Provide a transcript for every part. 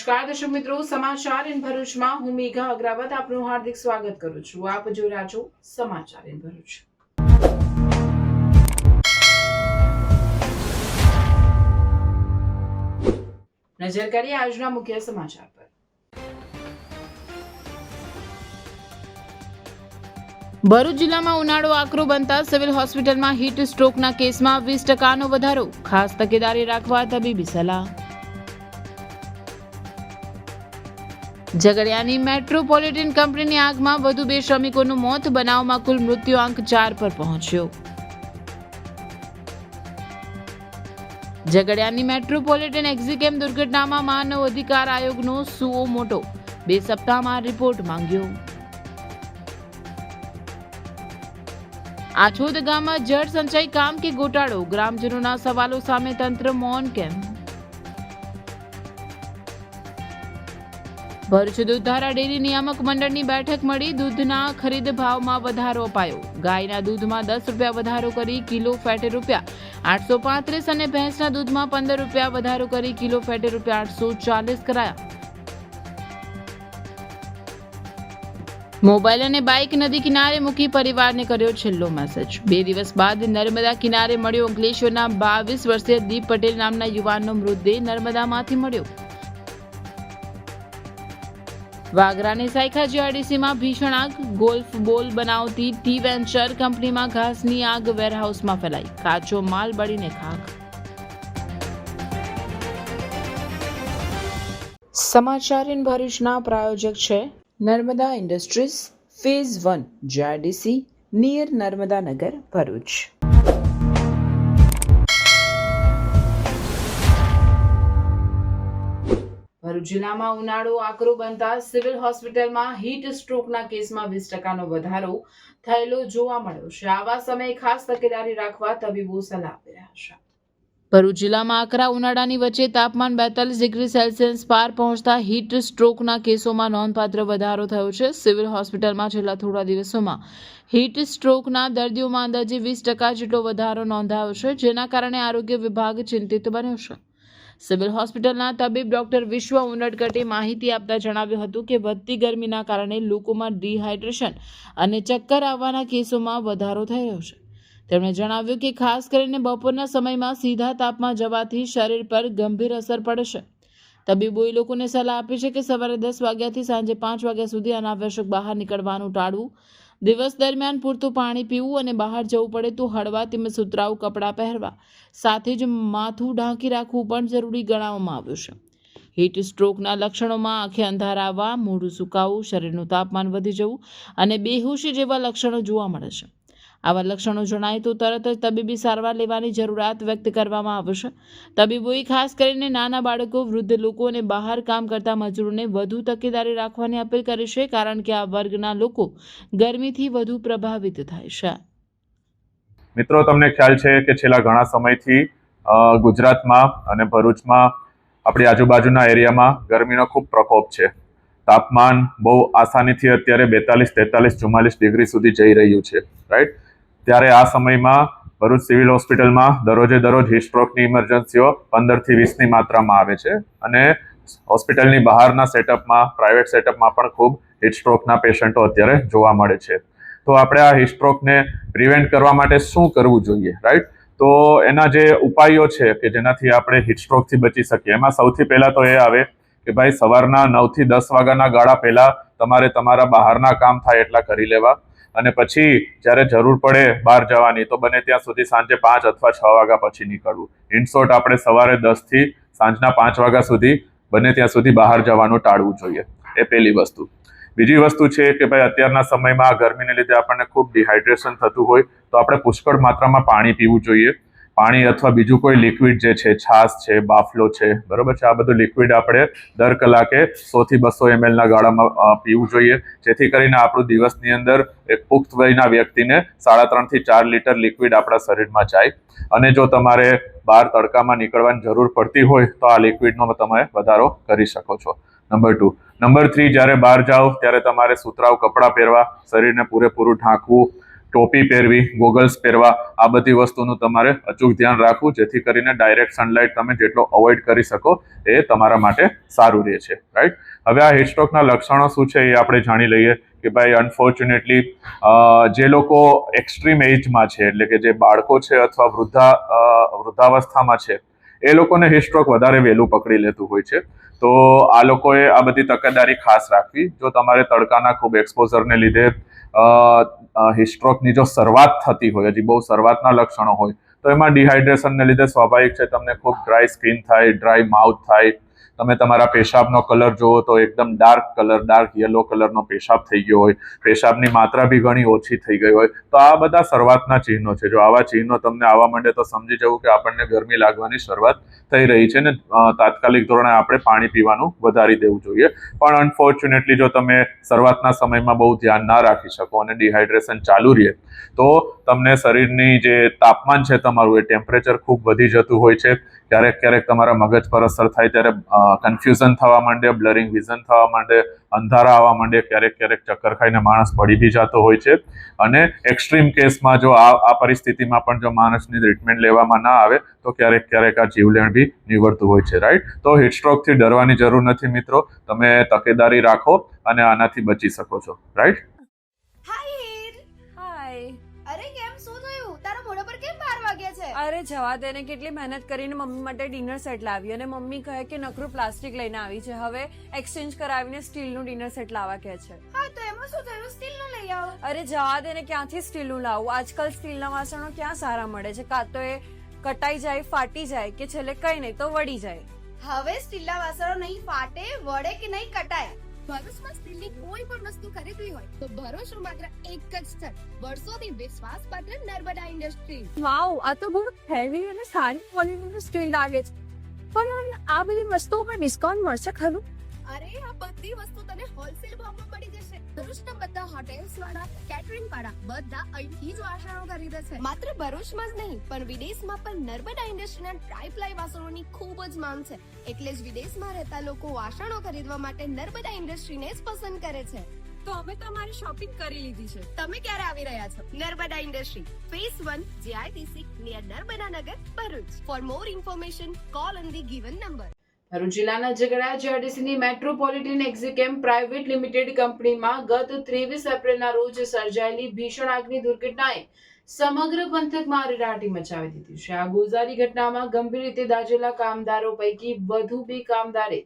નમસ્કાર દર્શક મિત્રો, સમાચાર ઇન ભરૂચમાં હું મેઘા અગ્રવાલ આપનું હાર્દિક સ્વાગત કરું છું. આપ જોઈ રહ્યા છો સમાચાર ઇન ભરૂચ. નજર કરીએ આજના મુખ્ય સમાચાર પર. ભરૂચ જિલ્લામાં ઉનાળો આકરો બનતા સિવિલ હોસ્પિટલમાં હીટ સ્ટ્રોકના કેસમાં 20% વધારો. ખાસ તકેદારી રાખવા તબીબી સલાહ. ઝઘડિયાની મેટ્રોપોલિટન કંપનીની આગમાં વધુ 2 શ્રમિકોનું મોત. બનાવમાં કુલ મૃત્યુઆંક 4 પર પહોંચ્યો. ઝઘડિયાની મેટ્રોપોલિટન એક્ઝિકેમ દુર્ઘટનામાં માનવ અધિકાર આયોગનો સુઓ મોટો. 2 સપ્તાહમાં રિપોર્ટ માંગ્યો. આછોદ ગામમાં જળ સંચય કામ કે ગોટાળો. ગ્રામજનોના સવાલો સામે તંત્ર મૌન કેમ? ભરૂચ દૂધધારા ડેરી નિયામક મંડળની બેઠક મળી. દૂધના ખરીદ ભાવમાં વધારો અપાયો. ગાયના દૂધમાં 10 રૂપિયા વધારો કરી કિલો ફેટે ₹835 અને ભેંસના દૂધમાં 15 રૂપિયા વધારો કરી કિલો ફેટે ₹840 કરાયા. મોબાઈલ અને બાઇક નદી કિનારે મૂકી પરિવારને કર્યો છેલ્લો મેસેજ. 2 દિવસ બાદ નર્મદા કિનારે મળ્યો અંકલેશ્વરના 22 વર્ષીય દીપ પટેલ નામના યુવાનનો મૃતદેહ નર્મદામાંથી મળ્યો. વાગરાની સાયખા જીઆઈડીસીમાં ભીષણ આગ. ગોલ્ફ બોલ બનાવતી ટી વેન્ચર કંપનીમાં ઘાસની આગ વેરહાઉસમાં ફેલાઈ. કાચો માલ બળીને ખાખ. સમાચાર ઇન ભરૂચના પ્રાયોજક છે Narmada industries phase 1 GIDC near Narmada Nagar Bharuch. Bharuch જિલ્લામાં ઉનાળો આકરો બનતા સિવિલ હોસ્પિટલમાં હીટ સ્ટ્રોકના કેસમાં 20% વધારો થયેલો જોવા મળ્યો છે. આવા સમયે ખાસ તકેદારી રાખવા તબીબો સલાહ આપી રહ્યા છે. ભરૂચ જિલ્લામાં આકરા ઉનાળાની વચ્ચે તાપમાન 42 ડિગ્રી સેલ્સિયસ પાર પહોંચતા હીટ સ્ટ્રોકના કેસોમાં નોંધપાત્ર વધારો થયો છે. સિવિલ હોસ્પિટલમાં છેલ્લા થોડા દિવસોમાં હીટ સ્ટ્રોકના દર્દીઓમાં અંદાજે 20% જેટલો વધારો નોંધાયો છે, જેના કારણે આરોગ્ય વિભાગ ચિંતિત બન્યો છે. સિવિલ હોસ્પિટલના તબીબ ડોક્ટર વિશ્વ ઉનડકટે માહિતી આપતા જણાવ્યું હતું કે વધતી ગરમીના કારણે લોકોમાં ડિહાઇડ્રેશન અને ચક્કર આવવાના કેસોમાં વધારો થઈ રહ્યો છે. તેમણે જણાવ્યું કે ખાસ કરીને બપોરના સમયમાં સીધા તાપમાં જવાથી શરીર પર ગંભીર અસર પડે છે. તબીબોએ લોકોને સલાહ આપી છે કે સવારે 10 વાગ્યાથી સાંજે 5 વાગ્યા સુધી અનાવશ્યક બહાર નીકળવાનું ટાળવું, દિવસ દરમિયાન પૂરતું પાણી પીવું અને બહાર જવું પડે તો હળવા તેમજ સુતરાઉ કપડાં પહેરવા, સાથે જ માથું ઢાંકી રાખવું પણ જરૂરી ગણાવવામાં આવ્યું છે. હીટ સ્ટ્રોકના લક્ષણોમાં આંખે અંધારા આવવા, મોઢું સુકાવું, શરીરનું તાપમાન વધી જવું અને બેહોશી જેવા લક્ષણો જોવા મળે છે. આવા લક્ષણો જણાય તો તરત જ તબીબી સારવાર લેવાની જરૂરિયાત વ્યક્ત કરવામાં આવશે. તબીબોએ ખાસ કરીને નાના બાળકો, વૃદ્ધ લોકો અને બહાર કામ કરતા મજૂરોને વધુ તકેદારી રાખવાની અપીલ કરી છે, કારણ કે આ વર્ગના લોકો ગરમીથી વધુ પ્રભાવિત થાય છે. મિત્રો, તમને ખ્યાલ છે કે છેલ્લા ઘણા સમયથી ગુજરાતમાં અને ભરૂચમાં આપણી આજુબાજુના એરિયામાં ગરમીનો ખૂબ પ્રકોપ છે. તાપમાન બહુ આસાનીથી અત્યારે 42, 43, 44 ડિગ્રી સુધી જઈ રહ્યું છે, રાઈટ? ત્યારે આ સમયમાં ભરૂચ સિવિલ હોસ્પિટલમાં દરરોજ હીટ સ્ટ્રોકની ઇમરજન્સીઓ 15 થી 20ની માત્રામાં આવે છે અને હોસ્પિટલની બહારના સેટઅપમાં, પ્રાઇવેટ સેટઅપમાં પણ ખૂબ હીટ સ્ટ્રોકના પેશન્ટો અત્યારે જોવા મળે છે. તો આપણે આ હીટ સ્ટ્રોકને પ્રિવેન્ટ કરવા માટે શું કરવું જોઈએ, રાઈટ? તો એના જે ઉપાયો છે કે જેનાથી આપણે હીટ સ્ટ્રોકથી બચી શકીએ, એમાં સૌથી પહેલા તો એ આવે કે ભાઈ સવારના 9 થી 10 વાગ્યાના ગાળા પહેલા તમારે તમારા બહારના કામ થાય એટલા કરી લેવા અને પછી જ્યારે જરૂર પડે બહાર જવાની તો બને ત્યાં સુધી સાંજે 5 અથવા 6 વાગ્યા પછી નીકળવું. ઇન શોર્ટ, આપણે સવારે 10 થી સાંજના 5 વાગ્યા સુધી બને ત્યાં સુધી બહાર જવાનું ટાળવું જોઈએ. એ પહેલી વસ્તુ. બીજી વસ્તુ છે કે ભાઈ અત્યારના સમયમાં ગરમીને લીધે આપણને ખૂબ ડિહાઇડ્રેશન થતું હોય તો આપણે પુષ્કળ માત્રામાં પાણી પીવું જોઈએ. પાણી અથવા બીજું કોઈ લિક્વિડ જે છે, છાશ છે, બાફલો છે, બરોબર છે, આ બધું લિક્વિડ આપણે દર કલાકે 100 થી 200 ml ગાળામાં પીવું જોઈએ, જેથી કરીને આપણું દિવસની અંદર એક પુખ્ત વયના વ્યક્તિને 3.5 થી 4 લીટર લિક્વિડ આપણા શરીરમાં જાય. અને જો તમારે બહાર તડકામાં નીકળવાની જરૂર પડતી હોય તો આ લિક્વિડનો તમે વધારો કરી શકો છો. નંબર 2. નંબર 3, જ્યારે બહાર જાઓ ત્યારે તમારે સુતરાઉ કપડાં પહેરવા, શરીરને પૂરેપૂરું ઢાંકવું, ટોપી પહેરવી, ગોગલ્સ પહેરવા, આ બધી વસ્તુનું તમારે અચૂક ધ્યાન રાખવું, જેથી કરીને ડાયરેક્ટ સનલાઇટ તમે જેટલો અવોઇડ કરી શકો એ તમારા માટે સારું રહે છે, રાઈટ. હવે આ હીટસ્ટ્રોકના લક્ષણો શું છે એ આપણે જાણી લઈએ કે ભાઈ અનફોર્ચ્યુનેટલી જે લોકો એક્સ્ટ્રીમ એજમાં છે, એટલે કે જે બાળકો છે અથવા વૃદ્ધાવસ્થામાં છે, એ લોકોને હીટસ્ટ્રોક વધારે વહેલું પકડી લેતું હોય છે. તો આ લોકોએ આ બધી તકેદારી ખાસ રાખવી. જો તમારે તડકાના ખૂબ એક્સપોઝરને લીધે હીટસ્ટ્રોકની જો શરૂઆત થતી હોય, હજી બહુ શરૂઆતના લક્ષણો હોય, તો એમાં ડિહાઇડ્રેશનને લીધે સ્વાભાવિક છે તમને ખૂબ ડ્રાય સ્કિન થાય, ડ્રાય માઉથ થાય. તમે તમારા પેશાબનો કલર જુઓ તો એકદમ ડાર્ક યલો કલરનો પેશાબ થઈ ગયો હોય, પેશાબની માત્રા બી ઘણી ઓછી થઈ ગઈ હોય, તો આ બધા શરૂઆતના ચિહ્નો છે. જો આવા ચિહ્નો તમને આવવા માંડે તો સમજી જવું કે આપણને ગરમી લાગવાની શરૂઆત થઈ રહી છે ને તાત્કાલિક ધોરણે આપણે પાણી પીવાનું વધારી દેવું જોઈએ. પણ અનફોર્ચ્યુનેટલી જો તમે શરૂઆતના સમયમાં બહુ ધ્યાન ના રાખી શકો અને ડિહાઇડ્રેશન ચાલુ રહે તો તમને શરીરની જે તાપમાન છે તમારું, એ ટેમ્પરેચર ખૂબ વધી જતું હોય છે. ક્યારેક તમારા મગજ પર અસર થાય ત્યારે કન્ફ્યુઝન થવા માંડે, બ્લરિંગ વિઝન થવા માંડે, અંધારા આવવા માંડે, ક્યારેક ચક્કર ખાઈને માણસ પડી બી જતો હોય છે. અને એક્સ્ટ્રીમ કેસમાં જો આ પરિસ્થિતિમાં પણ જો માણસની ટ્રીટમેન્ટ લેવામાં ના આવે તો ક્યારેક આ જીવલેણ બી નીવડતું હોય છે, રાઈટ. તો હીટસ્ટ્રોકથી ડરવાની જરૂર નથી મિત્રો, તમે તકેદારી રાખો અને આનાથી બચી શકો છો, રાઈટ. અરે કેમ શું થયું? તારા મોઢા પર કેમ 12 વાગ્યા છે? અરે જવા દે ને, કેટલી મહેનત કરીને મમ્મી માટે ડિનર સેટ લાવી અને મમ્મી કહે કે નકરું પ્લાસ્ટિક લઈને આવી છે, હવે એક્સચેન્જ કરાવીને સ્ટીલનું ડિનર સેટ લાવવા કહે છે. હા તો એમાં શું થયું? સ્ટીલનું લઈ આવો. અરે જવા દે ને, ક્યાંથી સ્ટીલનું લાવું? આજકાલ સ્ટીલના વાસણો ક્યાં સારા મળે છે? કાં તો એ કટાઈ જાય, ફાટી જાય, કે છેલ્લે કઈ નહીં તો વળી જાય. હવે સ્ટીલના વાસણો નહીં ફાટે, વળે કે નહીં કટાય. ભરૂચમાં સ્ટીલની કોઈ પણ વસ્તુ ખરીદવી હોય તો ભરૂચનું માત્ર એક જ સ્થળ, વર્ષોથી વિશ્વાસપાત્ર નર્મદા ઇન્ડસ્ટ્રીઝ. વાવ, આ તો બહુ હેવી અને સારી ક્વોલિટીનું સ્ટીલ લાગે છે. પણ આ બધી વસ્તુઓ પર ડિસ્કાઉન્ટ મળશે ખરું? અરે આ બધી વસ્તુ તને હોલસેલ ભાવમાં મળી જશે. ભરૂચના બધા હોટેલ્સ વાળા, કેટરિંગ વાળા બધા અહીંથી જ વાસણો ખરીદે છે. માત્ર ભરૂચમાં જ નહીં પણ વિદેશમાં પણ નર્મદા ઇન્ડસ્ટ્રીના ટ્રાયપ્લાય વાસણોની ખૂબ જ માંગ છે. એટલે જ વિદેશમાં રહેતા લોકો વાસણો ખરીદવા માટે નર્મદા ઇન્ડસ્ટ્રીને જ પસંદ કરે છે. તો અમે તમારી શોપિંગ કરી લીધી છે. તમે ક્યારે આવી રહ્યા છો? Narmada industry, phase 1, JITC near Narmada Nagar, Bharuch. For more information call on the given number. Bharuch જિલ્લાના ઝઘડા જીઆઈડીસીની મેટ્રોપોલિટન એક્ઝિકેમ પ્રાઇવેટ લિમિટેડ કંપનીમાં ગત 23 એપ્રિલના રોજ સર્જાયેલી ભીષણ આગની દુર્ઘટનાએ સમગ્ર પંથકમાં અરેરાટી મચાવી દીધી છે. આ ગોઝારી ઘટનામાં ગંભીર રીતે દાઝેલા કામદારો પૈકી વધુ 2 કામદારે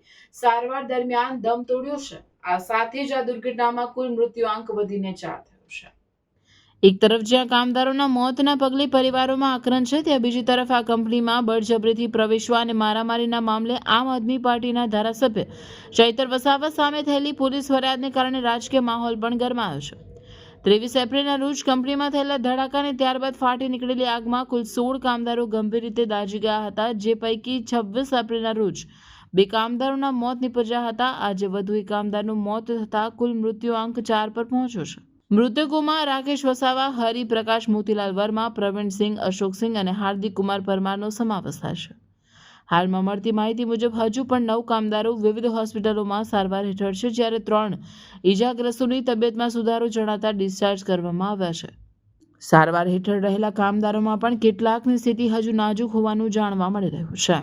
સારવાર દરમિયાન દમ તોડ્યો છે. આ સાથે જ આ દુર્ઘટનામાં કુલ મૃત્યુઆંક વધીને 4 થયો છે. એક તરફ જ્યાં કામદારોના મોતના પગલે પરિવારોમાં આક્રંદ છે, ત્યાં બીજી તરફ આ કંપનીમાં બળજબરીથી પ્રવેશવા અને મારામારીના મામલે આમ આદમી પાર્ટીના ધારાસભ્ય ચૈતર વસાવા સામે થયેલી પોલીસ ફરિયાદને કારણે રાજકીય માહોલ પણ ગરમાયો છે. 23 એપ્રિલના રોજ કંપનીમાં થયેલા ધડાકાને ત્યારબાદ ફાટી નીકળેલી આગમાં કુલ 16 કામદારો ગંભીર રીતે દાઝી ગયા હતા, જે પૈકી 26 એપ્રિલના રોજ 2 કામદારોના મોત નીપજ્યા હતા. આજે વધુ 1 કામદારનું મોત થતાં કુલ મૃત્યુઆંક 4 પર પહોંચ્યો છે. મૃતકોમાં રાકેશ વસાવા, હરિપ્રકાશ મોતીલાલ વર્મા, પ્રવીણસિંહ, અશોકસિંહ અને હાર્દિક કુમાર પરમારનો સમાવેશ થાય છે. હાલમાં મળતી માહિતી મુજબ હજુ પણ 9 કામદારો વિવિધ હોસ્પિટલોમાં સારવાર હેઠળ છે, જ્યારે 3 ઇજાગ્રસ્તોની તબિયતમાં સુધારો જણાતા ડિસ્ચાર્જ કરવામાં આવ્યા છે. સારવાર હેઠળ રહેલા કામદારોમાં પણ કેટલાકની સ્થિતિ હજુ નાજુક હોવાનું જાણવા મળી રહ્યું છે.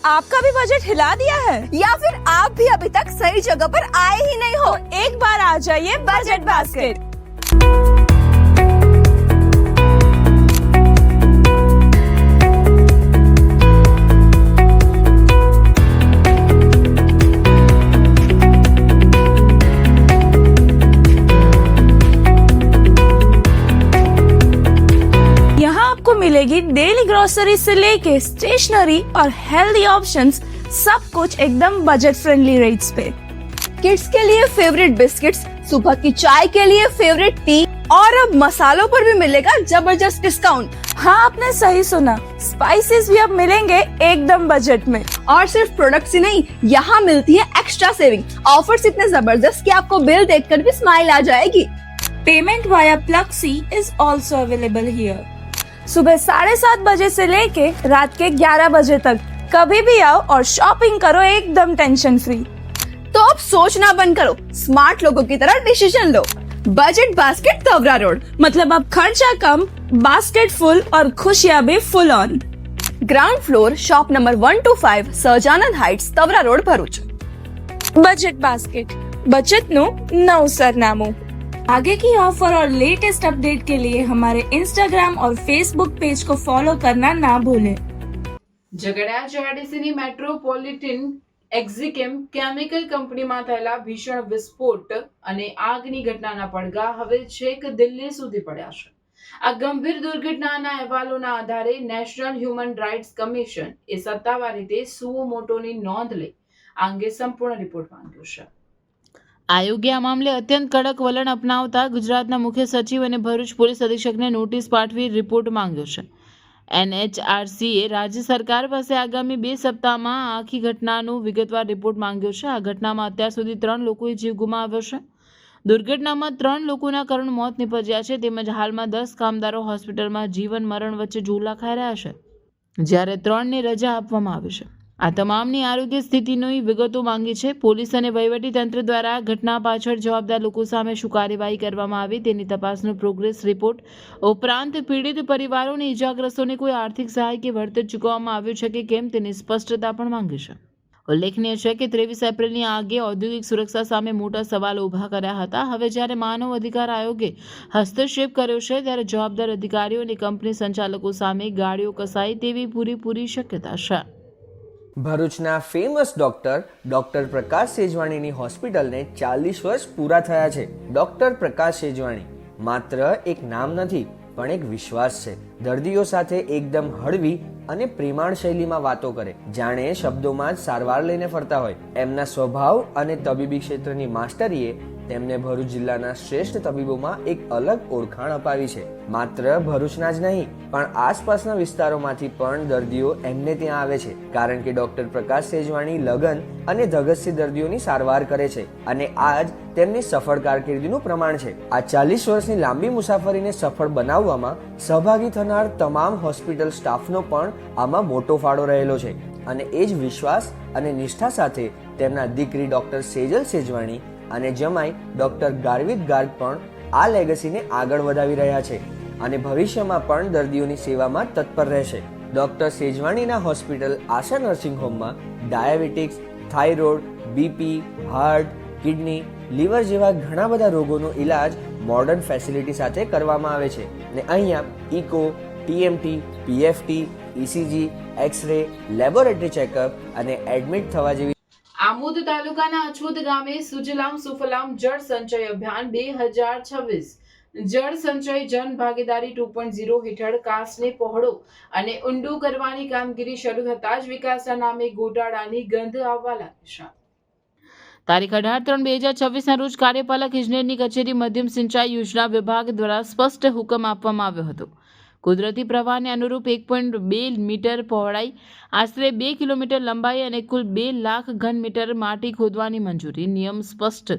आपका भी बजट हिला दिया है या फिर आप भी अभी तक सही जगह पर आए ही नहीं हो? तो एक बार आ जाइए बजट बास्केट. यहाँ आपको मिलेगी डेली ग्रोसरी से लेके स्टेशनरी और हेल्दी ऑप्शंस सब कुछ एकदम बजट फ्रेंडली रेट्स पे। किड्स के लिए फेवरेट बिस्किट्स, सुबह की चाय के लिए फेवरेट टी, और अब मसालों पर भी मिलेगा जबरदस्त डिस्काउंट। हाँ, आपने सही सुना, स्पाइसेस भी अब मिलेंगे एकदम बजट में। और सिर्फ प्रोडक्ट्स ही नहीं, यहाँ मिलती है एक्स्ट्रा सेविंग। ऑफर्स इतने जबरदस्त कि आपको बिल देखकर भी स्माइल आ जाएगी। Payment via Pluxee is also available here. सुबह 7:30 बजे से लेके रात के 11 बजे तक कभी भी आओ और शॉपिंग करो एकदम टेंशन फ्री। तो अब सोचना बंद करो, स्मार्ट लोगों की तरह डिसीजन लो। बजट बास्केट तवरा रोड, मतलब अब खर्चा कम, बास्केट फुल और खुशियां भी full on. Ground floor, shop number 125, Sahajanand heights, Tavra road, Bharuch. Budget basket, बचत नो नव सरनामों। आगे की ऑफर और लेटेस्ट अपडेट के लिए हमारे इंस्टाग्राम और फेसबुक पेज को फॉलो करना ना भूलें। ઝઘડા જીઆઈડીસીની મેટ્રોપોલિટન એક્ઝિકેમ કેમિકલ કંપનીમાં થયેલા ભીષણ વિસ્ફોટ અને આગની ઘટનાના પડઘા હવે છેક દિલ્હી સુધી પડ્યા છે. આ ગંભીર દુર્ઘટનાના અહેવાલોના આધારે નેશનલ હ્યુમન રાઇટ્સ કમિશન એ સત્તાવાર રીતે સુઓ મોટોની નોંધ લઈ આ અંગે સંપૂર્ણ રિપોર્ટ માંગ્યો છે. આયોગે આ મામલે અત્યંત કડક વલણ અપનાવતા ગુજરાતના મુખ્ય સચિવ અને ભરૂચ પોલીસ અધિક્ષકને નોટિસ પાઠવી રિપોર્ટ માંગ્યો છે. NHRCએ રાજ્ય સરકાર પાસે આગામી 2 સપ્તાહમાં આખી ઘટનાનો વિગતવાર રિપોર્ટ માંગ્યો છે. આ ઘટનામાં અત્યાર સુધી 3 લોકોએ જીવ ગુમાવ્યો છે. દુર્ઘટનામાં 3 લોકોના કરુણ મોત નીપજ્યા છે તેમજ હાલમાં 10 કામદારો હોસ્પિટલમાં જીવન મરણ વચ્ચે ઝૂલા ખાઈ રહ્યા છે જ્યારે 3ને રજા આપવામાં આવી છે. આ તમામની આરોગ્ય સ્થિતિની વિગતો માંગી છે. પોલીસ અને વહીવટીતંત્ર દ્વારા ઘટના પાછળ જવાબદાર લોકો સામે શું કાર્યવાહી કરવામાં આવી તેની તપાસનો પ્રોગ્રેસ રિપોર્ટ ઉપરાંત પીડિત પરિવારો અને ઇજાગ્રસ્તોને કોઈ આર્થિક સહાય કે વળતર ચૂકવવામાં આવ્યું છે કે કેમ તેની સ્પષ્ટતા પણ માંગી છે. ઉલ્લેખનીય છે કે 23 એપ્રિલની આગે ઔદ્યોગિક સુરક્ષા સામે મોટા સવાલો ઊભા કર્યા હતા. હવે જ્યારે માનવ અધિકાર આયોગે હસ્તક્ષેપ કર્યો છે ત્યારે જવાબદાર અધિકારીઓ અને કંપની સંચાલકો સામે ગાડીઓ કસાય તેવી પૂરેપૂરી શક્યતા છે. ભરૂચના ફેમસ ડોક્ટર પ્રકાશ સેજવાણીની હોસ્પિટલને 40 વર્ષ પૂરા થયા છે. ડોક્ટર પ્રકાશ સેજવાણી માત્ર એક નામ નથી પણ એક વિશ્વાસ છે. દર્દીઓ સાથે એકદમ હળવી અને પ્રેમાળ શૈલીમાં વાતો કરે, જાણે શબ્દોમાં જ સારવાર લઈને ફરતા હોય. એમના સ્વભાવ અને તબીબી ક્ષેત્રની માસ્ટરીએ તેમને ભરૂચ જિલ્લાના શ્રેષ્ઠ તબીબોમાં એક અલગ ઓળખાણ અપાવી છે. માત્ર ભરૂચના જ નહીં પણ આસપાસના વિસ્તારોમાંથી પણ દર્દીઓ એમને ત્યાં આવે છે કારણ કે ડોક્ટર પ્રકાશ સેજવાણી લગન અને ધગસથી દર્દીઓની સારવાર કરે છે અને આ જ તેમની સફળ કારકિર્દીનું પ્રમાણ છે. આ 40 વર્ષની લાંબી મુસાફરીને સફળ બનાવવામાં સહભાગી થનાર તમામ હોસ્પિટલ સ્ટાફનો પણ આમાં મોટો ફાળો રહેલો છે અને એ જ વિશ્વાસ અને નિષ્ઠા સાથે તેમના દીકરી ડોક્ટર સેજલ સેજવાણી અને જમાઈ ડોક્ટર ગાર્વિક ગાર્ગ પણ આ લેગસીને આગળ વધાવી રહ્યા છે અને ભવિષ્યમાં પણ દર્દીઓની સેવામાં તત્પર રહેશે. ડોક્ટર સેજવાણીના હોસ્પિટલ આશા નર્સિંગ હોમમાં diabetics, thyroid, BP, heart, kidney, liver જેવા ઘણા બધા રોગોનો ઇલાજ મોડર્ન ફેસિલિટી સાથે કરવામાં આવે છે અને અહીંયા echo, TMT, PFT, ECG, X-ray, laboratory checkup અને એડમિટ થવા જેવી. આમોદ તાલુકાના અછોદ ગામે સુજલામ સુફલામ જળ સંચય અભિયાન 2026 જળ સંચય જન ભાગીદારી 2.0 હેઠળ કાસને પહોળો અને ઊંડો કરવાની કામગીરી શરૂ થતાં જ વિકાસના નામે ગોટાળાની ગંધ આવવા લાગી છે. તારીખ 18/3/2026 રોજ કાર્યપાલક ઇજનેરની કચેરી મધ્યમ સિંચાઈ યોજના વિભાગ દ્વારા સ્પષ્ટ હુકમ આપવામાં આવ્યો હતો. કુદરતી પ્રવાહને અનુરૂપ 1.2 મીટર પહોળાઈ, આશરે 2 કિલોમીટર લંબાઈ અને કુલ 2 લાખ ઘન મીટર માટી ખોદવાની મંજૂરી. નિયમ સ્પષ્ટ.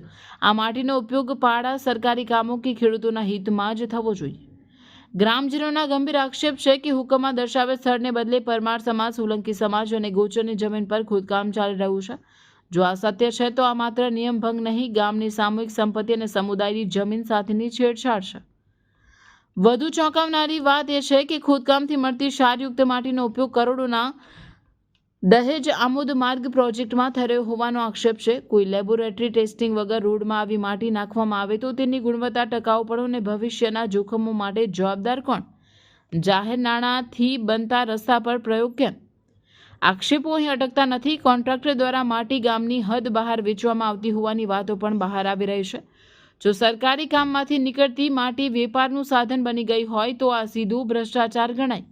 આ માટીનો ઉપયોગ પાડા, સરકારી કામો કે ખેડૂતોના હિતમાં જ થવો જોઈએ. ગ્રામજનોના ગંભીર આક્ષેપ છે કે હુકમમાં દર્શાવેલ સ્થળને બદલે પરમાર સમાજ, સોલંકી સમાજ અને ગોચરની જમીન પર ખોદકામ ચાલી રહ્યું છે. જો આ સત્ય છે તો આ માત્ર નિયમભંગ નહીં, ગામની સામૂહિક સંપત્તિ અને સમુદાયની જમીન સાથેની છેડછાડ છે. વધુ ચોંકાવનારી વાત એ છે કે ખોદકામથી મળતી ક્ષારયુક્ત માટીનો ઉપયોગ કરોડોના દહેજ આમોદ માર્ગ પ્રોજેક્ટમાં થયો હોવાનો આક્ષેપ છે. કોઈ લેબોરેટરી ટેસ્ટિંગ વગર રોડમાં આવી માટી નાખવામાં આવે તો તેની ગુણવત્તા, ટકાઉપણું અને ભવિષ્યના જોખમો માટે જવાબદાર કોણ? જાહેર નાણાંથી બનતા રસ્તા પર પ્રયોગ કેમ? આક્ષેપો અહીં અટકતા નથી. કોન્ટ્રાક્ટર દ્વારા માટી ગામની હદ બહાર વેચવામાં આવતી હોવાની વાતો પણ બહાર આવી રહી છે. જો સરકારી કામમાંથી નીકળતી માટી વેપારનું સાધન બની ગઈ હોય તો આ સીધું ભ્રષ્ટાચાર ગણાય.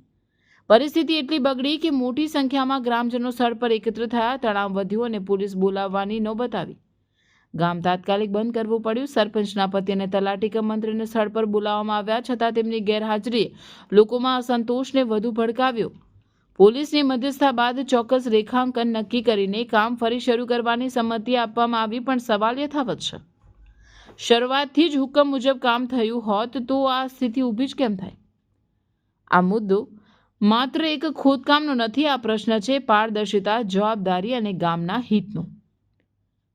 પરિસ્થિતિ એટલી બગડી કે મોટી સંખ્યામાં ગ્રામજનો સ્થળ પર એકત્ર થયા, તણાવ વધ્યો અને પોલીસ બોલાવવાની નોબત આવી. ગામ તાત્કાલિક બંધ કરવું પડ્યું. સરપંચના પતિ અને તલાટી કમ મંત્રીને સ્થળ પર બોલાવવામાં આવ્યા, છતાં તેમની ગેરહાજરીએ લોકોમાં અસંતોષને વધુ ભડકાવ્યો. પોલીસની મધ્યસ્થતા બાદ ચોક્કસ રેખાંકન નક્કી કરીને કામ ફરી શરૂ કરવાની સંમતિ આપવામાં આવી, પણ સવાલ યથાવત છે. શરૂઆતથી જ હુકમ મુજબ કામ થયું હોત તો આ સ્થિતિ ઊભી જ કેમ થાય? આ મુદ્દો માત્ર એક ખોદકામનો નથી. આ પ્રશ્ન છે પારદર્શિતા, જવાબદારી અને ગામના હિતનો.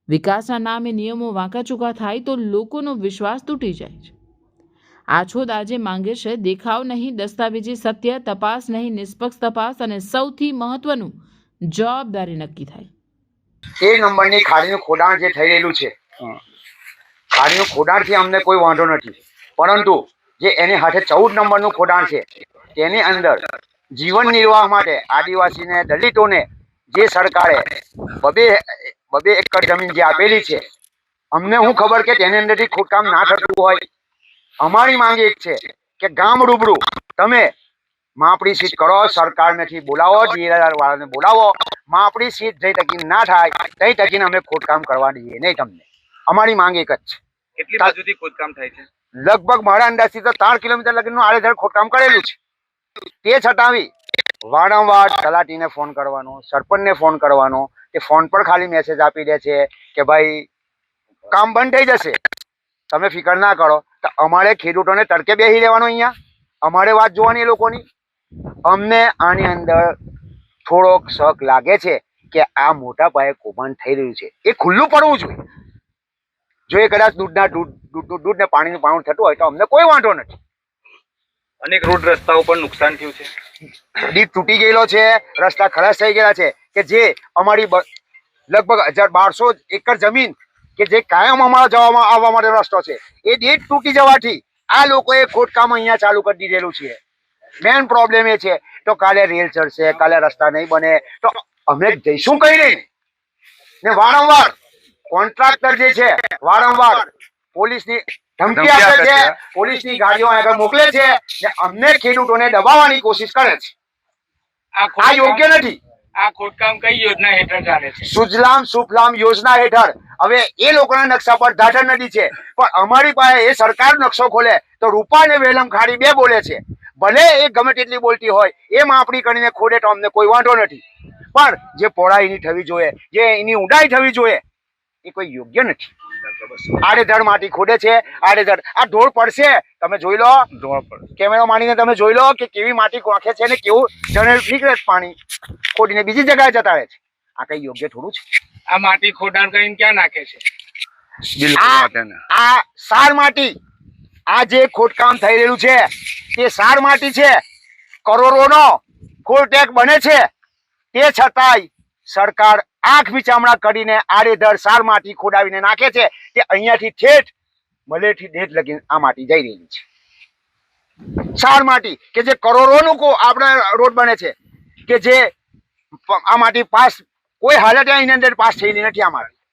વિકાસના નામે નિયમો વાંકાચૂકા થાય તો લોકોનો વિશ્વાસ તૂટી જાય છે. આ છોડ આજે માંગે છે દેખાવ નહીં, દસ્તાવેજી સત્ય, તપાસ નહીં, નિષ્પક્ષ તપાસ અને સૌથી મહત્વનું જવાબદારી નક્કી થાય. 13 નંબરની ખાડીનું ખોદાણ જે થઈ રહેલું છે, ખાડીનું ખોદાણથી અમને કોઈ વાંધો નથી, પરંતુ જે એની સાથે 14 નંબરનું ખોદાણ છે તેની અંદર જીવન નિર્વાહ માટે આદિવાસીને, દલિતોને જે સરકારે બબે એકર જમીન જે આપેલી છે, અમને હું ખબર કે તેની અંદરથી ખોદકામ ના થતું હોય. અમારી માંગ એક છે કે ગામ રૂબરૂ તમે માપણી સીટ કરો, સરકારનેથી બોલાવો, જીએલઆર વાળાને બોલાવો. માપણી સીટ જઈ તકીને ના થાય તઈ તકીને અમે ખોદકામ કરવા દઈએ નહીં તમને. અમારી માંગ એક જ છે. કેટલી બાજુથી ખોદકામ થાય છે? લગભગ મારા અંદાજથી તો 3 કિલોમીટર લગીનું આડેધડ ખોદકામ કરેલું છે. તે છતાં વારંવાર તલાટીને ફોન કરવાનો, સરપંચને ફોન કરવાનો, તે ફોન પર ખાલી મેસેજ આપી દે છે કે ભાઈ કામ બંધ થઈ જશે, તમે ફિકર ના કરો. તો અમારે ખેડૂતોને તડકે બેસી રહેવાનું, અહીંયા અમારે વાત જોવાની એ લોકોની. અમને આની અંદર થોડોક શક લાગે છે કે આ મોટા પાયે કૌભાંડ થઈ રહ્યું છે. એ ખુલ્લું પડવું જોઈએ. જો એ કદાચ દૂધ ને પાણીનું પાણી થતું હોય તો અમને કોઈ વાંધો નથી. અનેક રોડ રસ્તાઓ પર નુકસાન થયું છે, ડીપ તૂટી ગયેલો છે, રસ્તા ખલાસ થઈ ગયેલા છે, કે જે અમારી લગભગ 1200 એકર જમીન કે જે કાયમ અમારા જવામાં આવવા માટે રસ્તો છે, એ ડીપ તૂટી જવાથી આ લોકોએ ખોદકામ અહીંયા ચાલુ કરી દીધેલું છે. મેન પ્રોબ્લેમ એ છે તો કાલે રેલ ચડશે, કાલે રસ્તા નહીં બને તો અમે જઈશું કઈ નહીં. ને વારંવાર કોન્ટ્રાક્ટર જે છે વારંવાર પોલીસની ધમકી આપે છે, પોલીસની ગાડીઓ આગળ મોકલે છે ને અમને ખેડૂતોને દબાવવાની કોશિશ કરે છે. આ યોગ્ય નથી. આ ખોદકામ કઈ યોજના હેઠળ ચાલે છે? સુજલામ સુફલામ યોજના હેઠળ. હવે એ લોકોના નકશા પર ઢાઢર નદી છે, પણ અમારી પાસે એ સરકાર નકશો ખોલે તો રૂપા ને વેલમ ખાડી બે બોલે છે. ભલે એ ગમે તેટલી બોલતી હોય, એ માપણી કરીને ખોડે તો અમને કોઈ વાંધો નથી, પણ જે પહોળાઈ એની થવી જોઈએ, જે એની ઊંડાઈ થવી જોઈએ, એ કોઈ યોગ્ય નથી. આડેધડ માટી ખોડે છે, આડેધડ. આ ઢોળ પડશે, તમે જોઈ લો, કેમેરો મારીને તમે જોઈ લો કે કેવી માટી નાખે છે ને કેવું જણે નીકળે પાણી ખોડીને બીજી જગ્યાએ જતા રહે છે. આ કઈ યોગ્ય થોડું છે? આ માટી ખોદાણ કરીને ક્યાં નાખે છે? આ સાર માટી, આ જે ખોદકામ થઈ રહેલું છે તે સાર માટી છે. કરોડોનો ખોલટેક બને છે, તે છતાંય સરકાર આંખ વિચામણા કરીને આડેધડ સાર માટી ખોદાવીને નાખે છે. તે અહીંયાથી ઠેઠ મલેથી ડેટ લગી આ માટી જઈ રહેલી છે. સાર માટી કે જે કરોડોનું આપણે રોડ બને છે, કે જે આ માટી પાસ કોઈ હાલત એની અંદર પાસ થયેલી નથી. આ માટી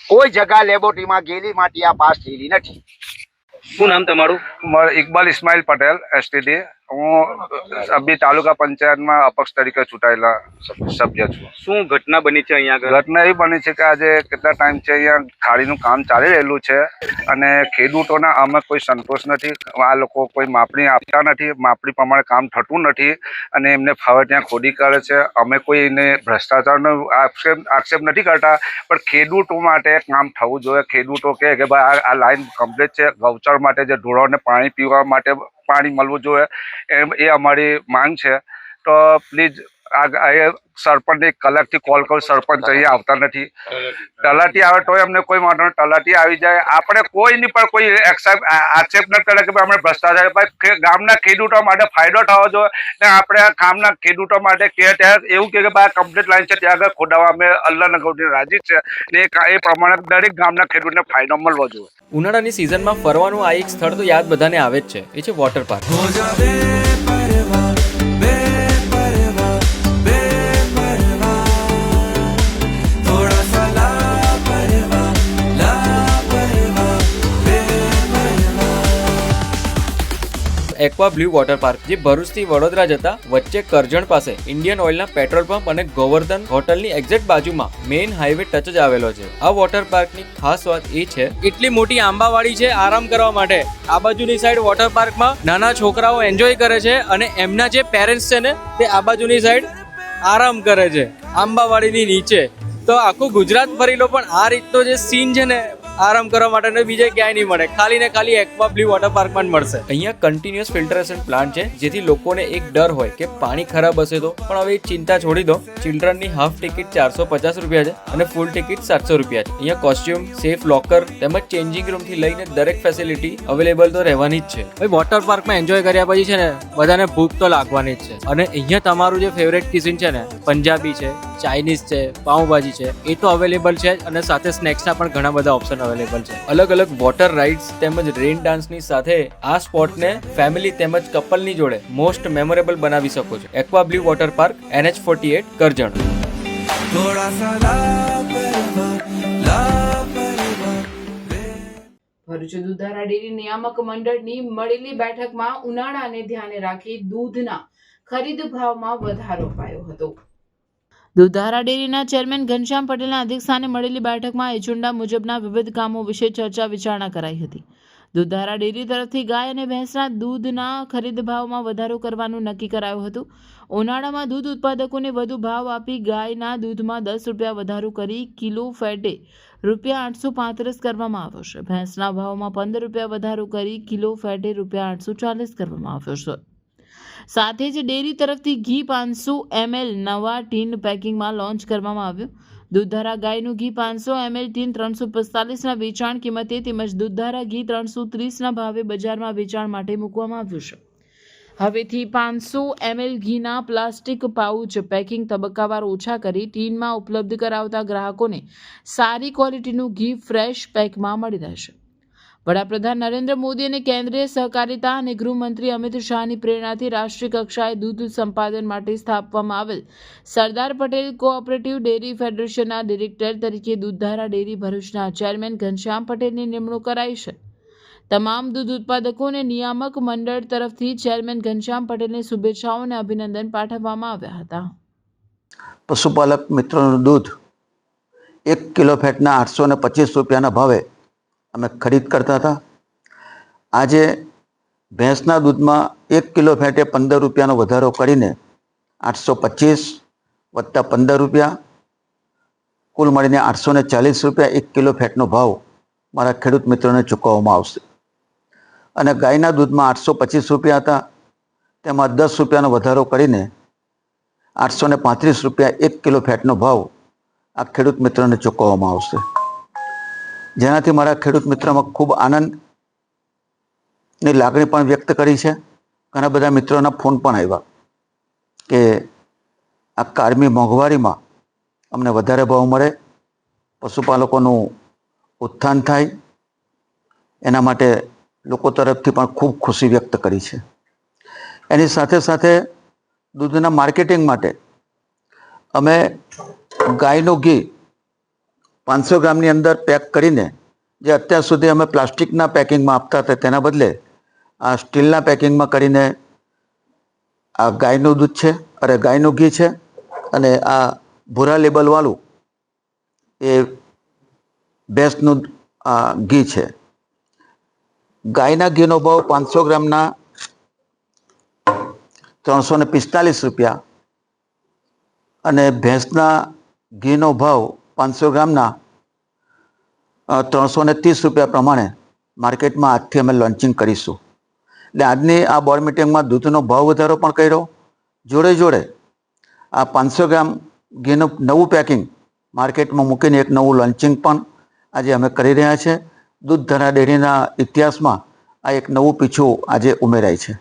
કોઈ જગ્યા લેબોરેટરીમાં ગયેલી માટી આ પાસ થયેલી નથી. શું નામ તમારું? ઇકબાલ ઇસ્માઇલ પટેલ, એસટીડી. હું અબી તાલુકા પંચાયતમાં અપક્ષ તરીકે ચૂંટાયેલા સભ્ય છું. શું ઘટના બની છે અહીંયા? ઘટના એવી બની છે કે આજે કેટલા ટાઈમ છે અહીંયા ખાડીનું કામ ચાલી રહેલું છે અને ખેડૂતોના આમાં કોઈ સંતોષ નથી. આ લોકો કોઈ માપણી આપતા નથી, માપણી પ્રમાણે કામ થતું નથી અને એમને ફાવે ત્યાં ખોદી કરે છે. અમે કોઈ એને ભ્રષ્ટાચારનો આક્ષેપ નથી કરતા, પણ ખેડૂતો માટે કામ થવું જોઈએ. ખેડૂતો કહે કે ભાઈ આ લાઈન કમ્પ્લીટ છે, ગૌચર માટે જે ઢોરોને પાણી પીવા માટે પાણી મળવું જોઈએ, એ અમારી માંગ છે. તો પ્લીઝ આ સરપંચને કલાકથી કોલ કરું, સરપંચ અહીંયા આવતા નથી. તલાટી આવે તો અમને કોઈ વાંધો નહીં, તલાટી આવી જાય. આપણે કોઈની પણ કોઈ આક્ષેપ ન કરે કે ભાઈ અમે ભ્રષ્ટાચાર. ભાઈ ગામના ખેડૂતો માટે ફાયદો થવો જોઈએ ને આપણે આ ગામના ખેડૂતો માટે કે ત્યાં એવું કે ભાઈ કમ્પ્લીટ લાઈન છે ત્યાં આગળ ખોદાવા અમે અલ્લાહના ગૌથી રાજી છે ને એ પ્રમાણે દરેક ગામના ખેડૂતને ફાયદો મળવો જોઈએ. ઉનાળાની સિઝનમાં ફરવાનું આ એક સ્થળ તો યાદ બધાને આવે જ છે, એ છે water park. Aqua blue water park, જે ભરૂચથી વડોદરા જતા વચ્ચે કરજણ પાસે ઇન્ડિયન ઓઇલના પેટ્રોલ પંપ અને ગોવર્ધન હોટલની એક્ઝેક્ટ બાજુમાં મેઇન હાઈવે ટચ જ આવેલો છે. આ વોટર પાર્કની ખાસ વાત એ છે, એટલી મોટી આંબાવાડી છે આરામ કરવા માટે. આ બાજુની સાઈડ વોટર પાર્કમાં નાના છોકરાઓ એન્જોય કરે છે અને એમના જે પેરેન્ટ્સ છે ને તે આ બાજુની સાઈડ આરામ કરે છે આંબાવાડીની નીચે. તો આખું ગુજરાત ફરી લો પણ આ રીતનો જે સીન છે ને આરામ કરવા માટે બીજે ક્યાંય નહીં મળે, ખાલી ને ખાલી એક્વા બ્લુ વોટર પાર્કમાં જ મળશે. અહીંયા કન્ટિન્યુઅસ ફિલ્ટરેશન પ્લાન્ટ છે, જેથી લોકોને એક ડર હોય કે પાણી ખરાબ હશે તો, પણ હવે ચિંતા છોડી દો. ચિલ્ડ્રનની હાફ ટિકિટ 450 રૂપિયા છે અને ફૂલ ટિકિટ 700 રૂપિયા છે. અહીંયા કોસ્ટ્યુમ, સેફ લોકર તેમજ ચેન્જિંગ રૂમ થી લઈને દરેક ફેસિલિટી અવેલેબલ તો રહેવાની જ છે. ભાઈ વોટર પાર્કમાં એન્જોય કર્યા પછી છે ને બધાને ભૂખ તો લાગવાની જ છે. અને અહીંયા તમારું જે ફેવરેટ કિચન છે ને, પંજાબી છે, ચાઇનીઝ છે, પાઉંભાજી છે, એ તો અવેલેબલ છે જ અને સાથે સ્નેક્સના પણ ઘણા બધા ઓપ્શન અવેલેબલ છે. અલગ અલગ વોટર રાઇડ્સ તેમજ રેન ડાન્સની સાથે આ સ્પોટને ફેમિલી તેમજ કપલની જોડે મોસ્ટ મેમોરેબલ બનાવી શકો છો. Aqua blue water park, NH48, Karjan. Bharuch Dudhdhara dairy નિયામક મંડળની મળેલી બેઠકમાં ઉનાળાને ધ્યાને રાખી દૂધના ખરીદ ભાવમાં વધારો અપાયો હતો. દૂધધારા ડેરીના ચેરમેન ઘનશ્યામ પટેલના અધ્યક્ષસ્થાને મળેલી બેઠકમાં એજન્ડા મુજબના વિવિધ કામો વિશે ચર્ચા વિચારણા કરાઈ હતી. દૂધધારા ડેરી તરફથી ગાય અને ભેંસના દૂધના ખરીદ ભાવમાં વધારો કરવાનું નક્કી કરાયું હતું. ઉનાળામાં દૂધ ઉત્પાદકોને વધુ ભાવ આપી ગાયના દૂધમાં 10 રૂપિયા વધારો કરી કિલો ફેટે રૂપિયા 835 કરવામાં આવ્યો છે. ભેંસના ભાવમાં 15 રૂપિયા વધારો કરી કિલો ફેટે રૂપિયા 840 કરવામાં આવ્યો છે. સાથે જ ડેરી તરફથી ઘી 500 ml નવા ટીન પેકિંગમાં લોન્ચ કરવામાં આવ્યું. દૂધધારા ગાયનું ઘી 500 ml ટીન 345ના વેચાણ કિંમતે તેમજ દૂધધારા ઘી 330ના ભાવે બજારમાં વેચાણ માટે મૂકવામાં આવ્યું છે. હવેથી 500 ml ઘીના પ્લાસ્ટિક પાઉચ પેકિંગ તબક્કાવાર ઓછા કરી ટીનમાં ઉપલબ્ધ કરાવતા ગ્રાહકોને સારી ક્વોલિટીનું ઘી ફ્રેશ પેકમાં મળી રહેશે. વડાપ્રધાન નરેન્દ્ર મોદી અને કેન્દ્રીય સહકારિતા અને ગૃહમંત્રી અમિત શાહની પ્રેરણાથી રાષ્ટ્રીય કક્ષાએ દૂધ સંપાદન માટે સ્થાપવામાં આવેલ સરદાર પટેલ કોઓપરેટિવ ડેરી ફેડરેશનના ડિરેક્ટર તરીકે દૂધધારા ડેરી ભરૂચના ચેરમેન ઘનશ્યામ પટેલની નિમણૂક કરાઈ છે. તમામ દૂધ ઉત્પાદકોને નિયામક મંડળ તરફથી ચેરમેન ઘનશ્યામ પટેલને શુભેચ્છાઓ અને અભિનંદન પાઠવવામાં આવ્યા હતા. પશુપાલક મિત્રોનું દૂધ 1 કિલો ફેટના 825 રૂપિયાના ભાવે અમે ખરીદ કરતા હતા. આજે ભેંસના દૂધમાં 1 કિલો ફેટે 15 રૂપિયાનો વધારો કરીને 825 વત્તા 15 રૂપિયા કુલ મળીને 840 રૂપિયા 1 કિલો ફેટનો ભાવ મારા ખેડૂત મિત્રોને ચૂકવવામાં આવશે. અને ગાયના દૂધમાં 825 રૂપિયા હતા, તેમાં 10 રૂપિયાનો વધારો કરીને 835 રૂપિયા 1 કિલો ફેટનો ભાવ આ ખેડૂત મિત્રોને ચૂકવવામાં આવશે. જેનાથી મારા ખેડૂત મિત્રોમાં ખૂબ આનંદની લાગણી પણ વ્યક્ત કરી છે. ઘણા બધા મિત્રોના ફોન પણ આવ્યા કે આ કાળમી મોંઘવારીમાં અમને વધારે ભાવ મળે, પશુપાલકોનું ઉત્થાન થાય, એના માટે લોકો તરફથી પણ ખૂબ ખુશી વ્યક્ત કરી છે. એની સાથે સાથે દૂધના માર્કેટિંગ માટે અમે ગાયનું ઘી 500 ગ્રામની અંદર પેક કરીને, જે અત્યાર સુધી અમે પ્લાસ્ટિકના પેકિંગમાં આપતા હતા તેના બદલે આ સ્ટીલના પેકિંગમાં કરીને આ ગાયનું દૂધ છે, અરે ગાયનું ઘી છે અને આ ભૂરા લેબલવાળું એ ભેંસનું ઘી છે. ગાયના ઘીનો ભાવ 500 ગ્રામના 345 રૂપિયા અને ભેંસના ઘીનો ભાવ 500 ગ્રામના 330 રૂપિયા પ્રમાણે માર્કેટમાં આજથી અમે લોન્ચિંગ કરીશું. એટલે આજની આ બોર્ડ મિટિંગમાં દૂધનો ભાવ વધારો પણ કર્યો, જોડે જોડે આ 500 ગ્રામ ઘીનું નવું પેકિંગ માર્કેટમાં મૂકીને એક નવું લોન્ચિંગ પણ આજે અમે કરી રહ્યા છીએ. દૂધધારા ડેરીના ઇતિહાસમાં આ એક નવું પીછું આજે ઉમેરાય છે.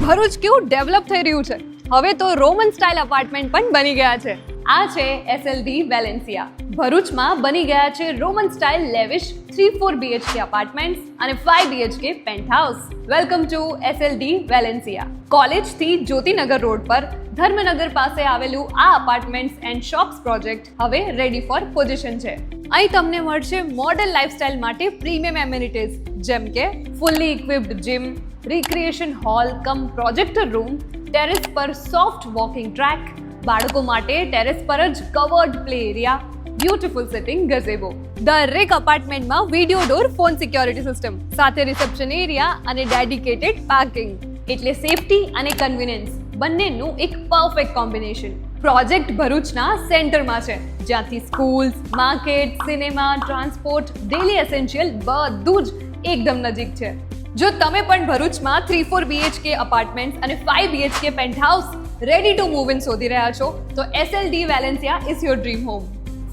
ભરૂચ કેવું ડેવલપ થઈ રહ્યું છે. હવે તો રોમન સ્ટાઇલ અપાર્ટમેન્ટ પણ બની ગયા છે. આ છે SLD વેલેન્સિયા. ભરૂચમાં બની ગયા છે Roman style lavish 3-4 BHK apartments અને 5 BHK penthouse. Welcome to SLD Valencia. કોલેજથી જ્યોતિનગર રોડ પર ધર્મનગર પાસે આવેલું આ અપાર્ટમેન્ટ્સ એન્ડ શોપ્સ પ્રોજેક્ટ હવે રેડી ફોર પોઝિશન છે. અહીં તમને મળશે મોડર્ન લાઇફસ્ટાઇલ માટે પ્રીમિયમ એમિનિટીઝ જેમ કે fully equipped gym, recreation hall cum projector room, terrace પર સોફ્ટ વોકિંગ ટ્રેક, બાળકો માટે ટેરેસ પર જ covered play area, beautiful sitting gazebo. દરેક અપાર્ટમેન્ટમાં video door phone security system સાથે રિસેપ્શન એરિયા અને ડેડિકેટેડ પાર્કિંગ. એટલે સેફટી અને કન્વીનિયન્સ બંનેનું એક પરફેક્ટ કોમ્બિનેશન. પ્રોજેક્ટ ભરૂચના સેન્ટરમાં છે, જ્યાંથી schools, market, cinema, transport, daily essential બધું જ એકદમ નજીક છે. જો તમે પણ ભરૂચમાં 3-4 BHK અપાર્ટમેન્ટ્સ અને 5 BHK penthouse ready to move in શોધી રહ્યા છો તો SLD Valencia is your dream home.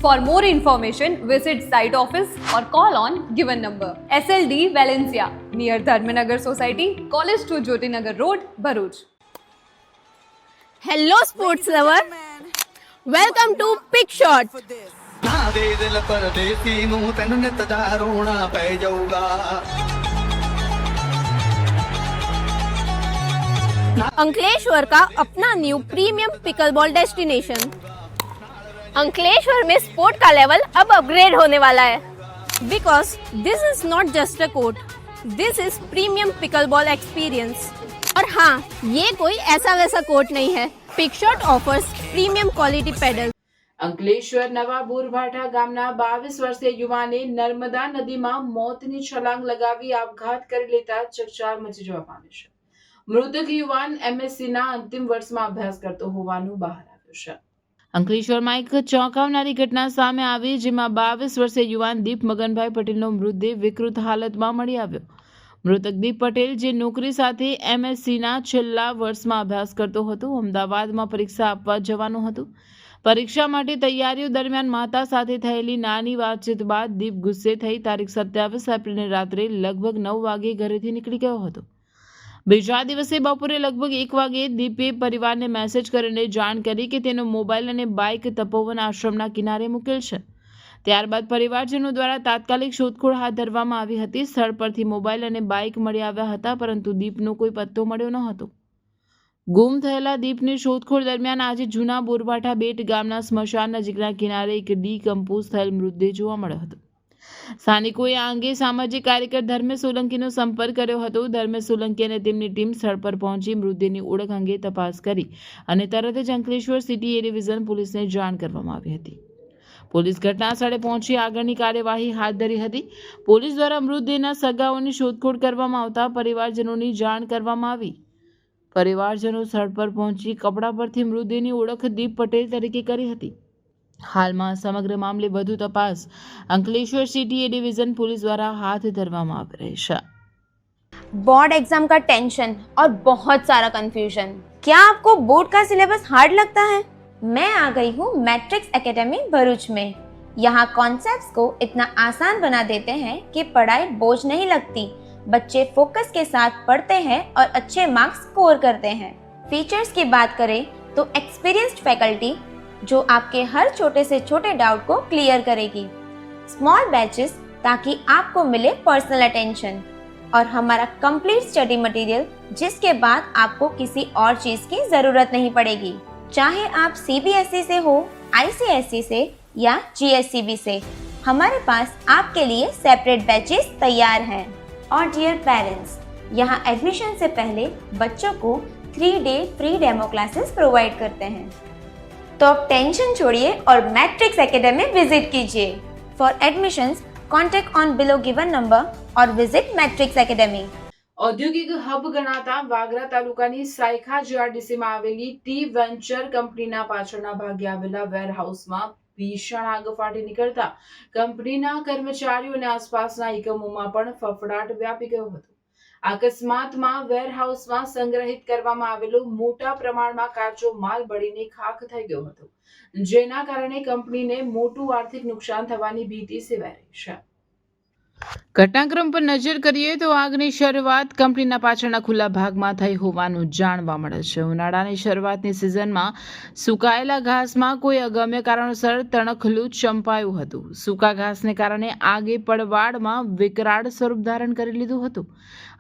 For more information, visit site office or call on given number. SLD Valencia, near Dharmanagar Society, College 2 Jyotinagar Road, Bharuch. Hello sports lover, welcome to Pick Shot. Ankleshwar का अपना new premium pickleball destination. Ankleshwar में sport का level अब upgrade होने वाला है, because this is not just a court, this is premium pickleball experience. और हाँ, ये कोई ऐसा वैसा कोर्ट नहीं है. Pick Shot offers premium quality paddle. Ankleshwar નવા બોરભાઠા ગામના 22 વર્ષીય યુવાને નર્મદા નદીમાં મોતની છલાંગ લગાવી આપઘાત કરી લેતા ચકચાર મચી જવા પામી છે. મૃતક યુવાન MSc ના અંતિમ વર્ષમાં અભ્યાસ કરતો હોવાનું બહાર આવ્યું છે. અંકલેશ્વરમાં એક ચોંકાવનારી ઘટના સામે આવી, જેમાં 22 વર્ષીય યુવાન દીપ મગનભાઈ પટેલનો મૃતદેહ વિકૃત હાલતમાં મળી આવ્યો. મૃતક દીપ પટેલ, જે નોકરી સાથે MSc ના છેલ્લા વર્ષમાં અભ્યાસ કરતો હતો, અમદાવાદમાં પરીક્ષા આપવા જવાનું હતું. પરીક્ષા માટે તૈયારીઓ દરમિયાન માતા સાથે થયેલી નાની વાતચીત બાદ દીપ ગુસ્સે થઈ તારીખ 27 એપ્રિલને રાત્રે લગભગ 9 વાગે ઘરેથી નીકળી ગયો હતો. બીજા દિવસે બપોરે લગભગ 1 વાગે દીપે પરિવારને મેસેજ કરીને જાણ કરી કે તેનો મોબાઈલ અને બાઇક તપોવન આશ્રમના કિનારે મૂકેલ છે. ત્યારબાદ પરિવારજનો દ્વારા તાત્કાલિક શોધખોળ હાથ ધરવામાં આવી હતી. સ્થળ પરથી મોબાઈલ અને બાઇક મળી આવ્યા હતા, પરંતુ દીપનો કોઈ પત્તો મળ્યો ન હતો. ગુમ થયેલા દીપની શોધખોળ દરમિયાન આજે જૂના બોરભાઠા બેટ ગામના સ્મશાન નજીકના કિનારે એક ડીકમ્પોઝ થયેલ મૃતદેહ જોવા મળ્યો હતો. સ્થાનિકોએ આ અંગે સામાજિક કાર્યકર ધર્મેશ સોલંકીનો સંપર્ક કર્યો હતો. ધર્મેશ સોલંકી અને તેમની ટીમ સ્થળ પર પહોંચી મૃતદેહની ઓળખ અંગે તપાસ કરી અને તરત જ અંકલેશ્વર સિટી એ ડિવિઝન પોલીસને જાણ કરવામાં આવી હતી. પોલીસ ઘટના સ્થળે પહોંચી આગળની કાર્યવાહી હાથ ધરી હતી. પોલીસ દ્વારા મૃતદેહના સગાઓની શોધખોળ કરવામાં આવતા પરિવારજનોની જાણ કરવામાં આવી. પરિવારજનો સ્થળ પર પહોંચી કપડા પરથી મૃતદેહની ઓળખ દીપ પટેલ તરીકે કરી હતી. હાલમાં સમગ્ર મામલે વધુ તપાસ Ankleshwar city A division police द्वारा हाथ धरવામાં આવી રહી છે. बोर्ड एग्जाम का टेंशन और बहुत सारा कंफ्यूजन. क्या आपको बोर्ड का सिलेबस हार्ड लगता है? मैं आ गई हूँ मैट्रिक्स एकेडमी भरूच में. यहाँ कॉन्सेप्ट्स को इतना आसान बना देते हैं कि पढ़ाई बोझ नहीं लगती. बच्चे फोकस के साथ पढ़ते हैं और अच्छे मार्क्स स्कोर करते हैं. फीचर्स की बात करें तो एक्सपीरियंस्ड फैकल्टी जो आपके हर छोटे से छोटे डाउट को क्लियर करेगी. स्मॉल बैचेस ताकि आपको मिले पर्सनल अटेंशन. और हमारा कंप्लीट स्टडी मटेरियल जिसके बाद आपको किसी और चीज़ की ज़रूरत नहीं पड़ेगी. चाहे आप CBSE से हो, ICSE से या GSCB से, हमारे पास आपके लिए सेपरेट बैचेस तैयार हैं. और डियर पेरेंट्स, यहाँ एडमिशन से पहले बच्चों को 3-day free demo classes provide करते हैं. तो अब टेंशन छोड़िए और मैट्रिक्स एकेडमी विजिट कीजिए. For admissions contact on below given number और विजिट मैट्रिक्स एकेडमी. ઔદ્યોગિક હબ ગણાતા વાગરા તાલુકાની સાયખા GRDCમાં આવેલી ટી વેન્ચર કંપનીના પાછળના ભાગે આવેલા વેરહાઉસમાં ભીષણ આગ ફાટી નીકળતા કંપનીના કર્મચારીઓ અને આસપાસના એકમોમાં પણ ફફડાટ વ્યાપી ગયો હતો. અકસ્માતમાં વેરહાઉસમાં સંગ્રહિત કરવામાં આવેલો મોટા પ્રમાણમાં કાચો માલ બળીને ખાખ થઈ ગયો હતો, જેના કારણે કંપનીને મોટું આર્થિક નુકસાન થવાની ભીતિ સેવાઈ રહી છે. ઘટનાક્રમ પર નજર કરીએ તો આગની શરૂઆત કંપનીના પાછળના ખુલ્લા ભાગમાં થઈ હોવાનું જાણવા મળે છે. ઉનાળાની શરૂઆતની સિઝનમાં સુકાયેલા ઘાસમાં કોઈ અગમ્ય કારણોસર તણખલું ચંપાયું હતું. સૂકા ઘાસને કારણે આગે પડવાડમાં વિકરાળ સ્વરૂપ ધારણ કરી લીધું હતું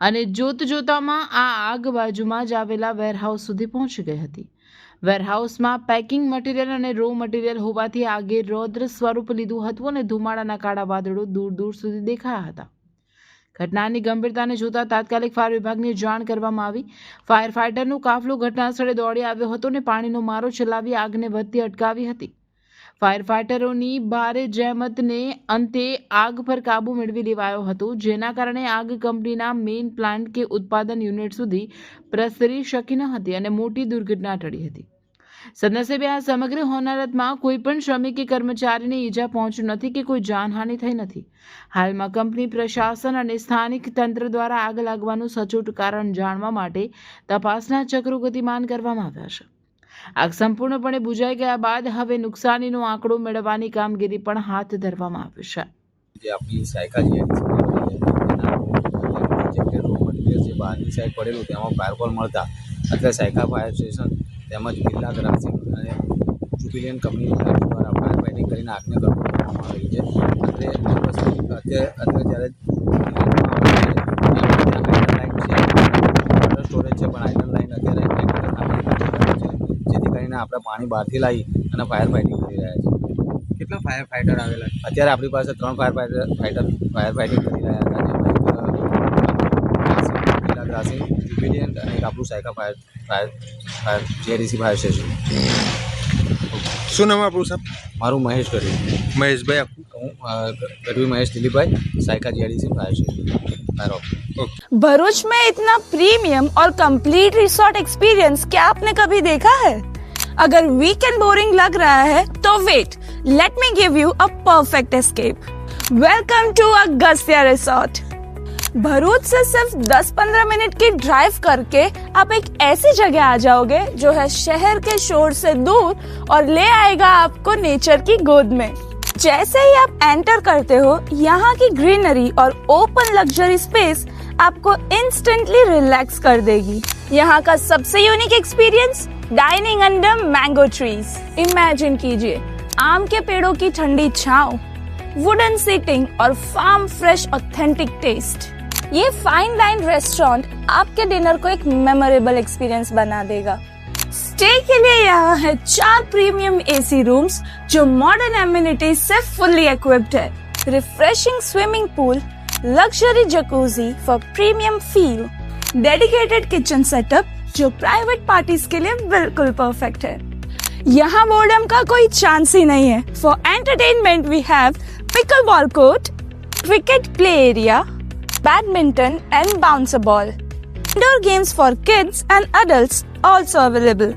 અને જોતજોતામાં આ આગ બાજુમાં જ આવેલા વેરહાઉસ સુધી પહોંચી ગઈ હતી. વેરહાઉસમાં પેકિંગ મટીરિયલ અને રો મટીરિયલ હોવાથી આગે રૌદ્ર સ્વરૂપ લીધું હતું અને ધુમાડાના કાળા વાદળો દૂર દૂર સુધી દેખાયા હતા. ઘટનાની ગંભીરતાને જોતા તાત્કાલિક ફાયર વિભાગને જાણ કરવામાં આવી. ફાયર ફાઇટરનો કાફલો ઘટના સ્થળે દોડી આવ્યો હતો અને પાણીનો મારો ચલાવી આગને વધતી અટકાવી હતી. ફાયર ફાઇટરોની ભારે જહેમતને અંતે આગ પર કાબૂ મેળવી લેવાયો હતો, જેના કારણે આગ કંપનીના મેઇન પ્લાન્ટ કે ઉત્પાદન યુનિટ સુધી પ્રસરી શકી ન હતી અને મોટી દુર્ઘટના ટળી હતી. સદનસીબે આ સમગ્ર હોનારતમાં કોઈ પણ શ્રમિક કે કર્મચારીને ઈજા પહોંચી નથી કે કોઈ જાનહાનિ થઈ નથી. હાલમાં કંપની પ્રશાસન અને સ્થાનિક તંત્ર દ્વારા આગ લાગવાનું સચોટ કારણ જાણવા માટે તપાસના ચક્રો ગતિમાન કરવામાં આવ્યા છે. આગ સંપૂર્ણપણે બુઝાઈ ગયા બાદ હવે નુકસાનીનો આંકડો મેળવવાની કામગીરી પણ હાથ ધરવામાં આવી છે. જે આપણી સાયકા જે જે બહારની સાઈડ પડેલું તેમાં ફાયર કોલ મળતા અત્યારે સાયકા ફાયર સ્ટેશન તેમજ બિરલા ગ્રાસિંગ અને જુબિલિયન કંપની દ્વારા ફાયર ફાઇટિંગ કરીને આગને કંટ્રોલ કરવામાં આવી છે. અત્યારે જ્યારે વોટર સ્ટોરેજ છે પણ આયરન લાઇન અત્યારે જેથી કરીને આપણે પાણી બહારથી લાવી અને ફાયર ફાઇટિંગ કરી રહ્યા છીએ. કેટલા ફાયર ફાઇટર આવેલા છે? અત્યારે આપણી પાસે 3 ફાયર ફાઇટિંગ કરી રહ્યા હતા, જેમાં ગ્રાસિંગ જુબિલિયન્ટ અને એક આપણું Saykha fire JDC fire station. શું નામ આપણું સાહેબ? મારું મહેશ ગઢવી. મહેશભાઈ આપનું? હું Gadhvi Mahesh Dilip Saika JDC fire officer. Bharuch में इतना प्रीमियम और कंप्लीट रिसोर्ट एक्सपीरियंस क्या आपने कभी देखा है? अगर वीकेंड बोरिंग लग रहा है तो wait, let me give you a perfect escape. Welcome to Agastya resort. Bharuch से सिर्फ 10-15 मिनट की ड्राइव करके आप एक ऐसी जगह आ जाओगे जो है शहर के शोर से दूर और ले आएगा आपको नेचर की गोद में। जैसे ही आप एंटर करते हो, यहाँ की ग्रीनरी और ओपन लग्जरी स्पेस आपको इंस्टेंटली रिलैक्स कर देगी। यहाँ का सबसे unique experience, dining under mango trees. Imagine कीजिए आम के पेड़ों की ठंडी छांव, वुडन सीटिंग और फार्म फ्रेश ऑथेंटिक टेस्ट। ये फाइन डाइन रेस्टोरेंट आपके डिनर को एक मेमोरेबल एक्सपीरियंस बना देगा। स्टे के लिए यहाँ है 4 प्रीमियम एसी रूम्स जो मॉडर्न एमिनिटीज से फुल्ली इक्विप्ड है। Refreshing swimming pool, luxury jacuzzi for premium feel, dedicated kitchen setup जो प्राइवेट पार्टीज के लिए बिल्कुल परफेक्ट है। यहाँ बोर्डम का कोई चांस ही नहीं है। For entertainment we have pickle ball court, cricket play area, badminton and bouncer ball, indoor games for kids and adults also available.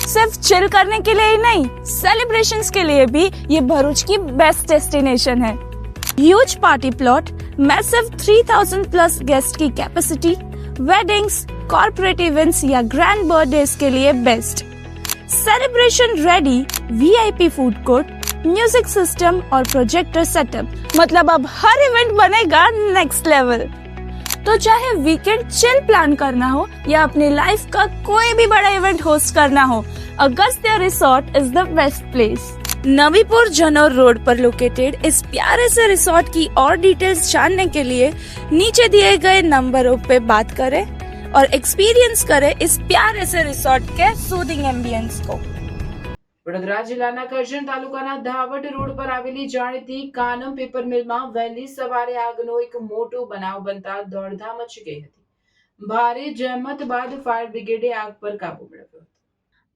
सिर्फ चिल करने के लिए ही नहीं, सेलिब्रेशंस के लिए भी ये भरूच की बेस्ट डेस्टिनेशन है। Huge party plot, massive 3000 plus guest की कैपेसिटी, वेडिंग्स, कॉर्पोरेट इवेंट्स या ग्रैंड बर्थडेज के लिए best. Celebration ready VIP food court, music system और प्रोजेक्टर सेटअप, मतलब अब हर इवेंट बनेगा नेक्स्ट लेवल। तो चाहे वीकेंड चिल प्लान करना हो या अपनी लाइफ का कोई भी बड़ा इवेंट होस्ट करना हो, Agastya resort is the best place. Navipur Janaur road पर लोकेटेड इस प्यारे से रिसोर्ट की और डिटेल्स जानने के लिए नीचे दिए गए नंबरों पे बात करें और एक्सपीरियंस करें इस प्यारे से रिसोर्ट के सूदिंग एम्बियंस को। વડોદરા જિલ્લાના કરજણ તાલુકાના ધાવડ રોડ પર આવેલી જાણીતી કાનમ પેપર મિલમાં વહેલી સવારે આગનો એક મોટો બનાવ બનતા દોડધામ મચી ગઈ હતી. ભારે જહેમત બાદ ફાયર બ્રિગેડે આગ પર કાબુ મેળવ્યો હતો.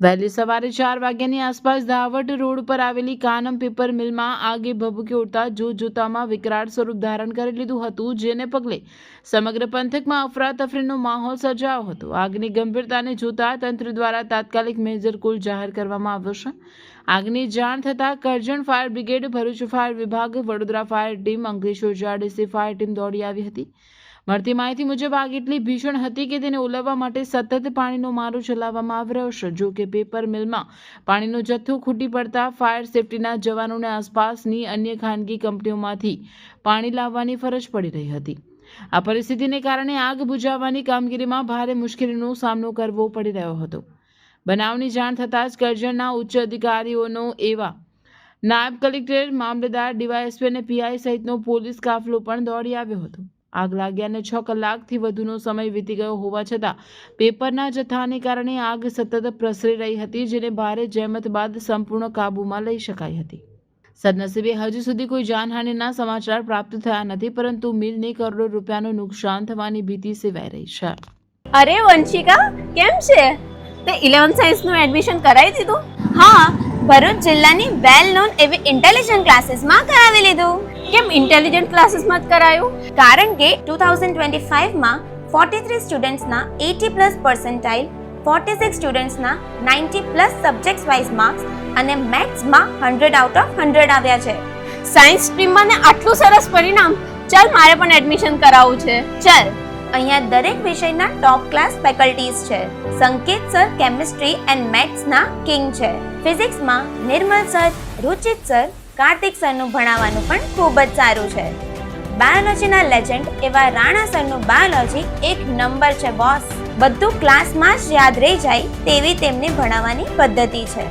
વહેલી સવારે 4 વાગ્યાની આસપાસ ધાવડ રોડ પર આવેલી કાનમ પેપર મિલમાં આગે ભભૂકી ઉઠતા જોતજોતામાં વિકરાળ સ્વરૂપ ધારણ કરી લીધું હતું, જેને પગલે સમગ્ર પંથકમાં અફરાતફરીનો માહોલ સર્જાયો હતો. આગની ગંભીરતાને જોતા તંત્ર દ્વારા તાત્કાલિક મેજર કુલ જાહેર કરવામાં આવ્યો છે. આગની જાણ થતાં Karjan fire brigade, Bharuch fire વિભાગ, Vadodara fire team, Ankleshwar GRDC fire team દોડી આવી હતી. મળતી માહિતી મુજબ આગ એટલી ભીષણ હતી કે તેને ઓલવવા માટે સતત પાણીનો મારો ચલાવવામાં આવી રહ્યો છે. જો કે પેપર મિલમાં પાણીનો જથ્થો ખૂટી પડતા ફાયર સેફટીના જવાનોને આસપાસની અન્ય ખાનગી કંપનીઓમાંથી પાણી લાવવાની ફરજ પડી રહી હતી. આ પરિસ્થિતિને કારણે આગ બુઝાવવાની કામગીરીમાં ભારે મુશ્કેલીનો સામનો કરવો પડી રહ્યો હતો. બનાવની જાણ થતાં જ કરજણના ઉચ્ચ અધિકારીઓનો એવા નાયબ કલેક્ટર, મામલતદાર, ડીવાયએસપી અને પીઆઈ સહિતનો પોલીસ કાફલો પણ દોડી આવ્યો હતો. આગ લાગ્યાને 6 કલાકથી વધુનો સમય વીતી ગયો હોવા છતાં પેપરના જથ્થાને કારણે આગ સતત પ્રસરી રહી હતી, જેને ભારે જહેમત બાદ સંપૂર્ણ કાબૂમાં લઈ શકાઈ હતી. સદનસીબે હજુ સુધી કોઈ જાનહાનિના સમાચાર પ્રાપ્ત થયા નથી, પરંતુ મિલને કરોડો રૂપિયાનું નુકસાન થવાની ભીતિ સેવાઈ રહી છે. અરે વંશિકા, કેમ છે? તે 11th સાયન્સનું એડમિશન કરાવી દીધું? હા, ભરૂચ જિલ્લાની વેલ નોન એવી ઇન્ટેલિજન્ટ ક્લાસીસમાં કરાવી લીધું. કેમ ઇન્ટેલિજન્ટ ક્લાસીસમાં જ કરાયું? કારણ કે 2025માં 43 સ્ટુડન્ટ્સના 80+ પર્સન્ટાઇલ, 46 સ્ટુડન્ટ્સના 90+ સબ્જેક્ટ્સ વાઇઝ માર્ક્સ અને મેથ્સમાં 100 આઉટ ઓફ 100 આવ્યા છે. સાયન્સ સ્ટ્રીમમાં ને આટલું સરસ પરિણામ! ચાલ, મારે પણ એડમિશન કરાવવું છે. ચલ, અહીંયા દરેક વિષયના ટોપ ક્લાસ ફેકલ્ટીઝ છે. સંકેત સર કેમિસ્ટ્રી એન્ડ મેથ્સના કિંગ છે. ફિઝિક્સમાં નિર્મલ સર, રુચિત સર, કાર્તિક સરનું ભણાવવાનું પણ ખૂબ જ સારું છે. બાયોલોજીના લેજેન્ડ એવા રાણા સરનું બાયોલોજી એક નંબર છે બોસ. બધું ક્લાસમાં જ યાદ રહી જાય તેવી તેમની ભણાવવાની પદ્ધતિ છે.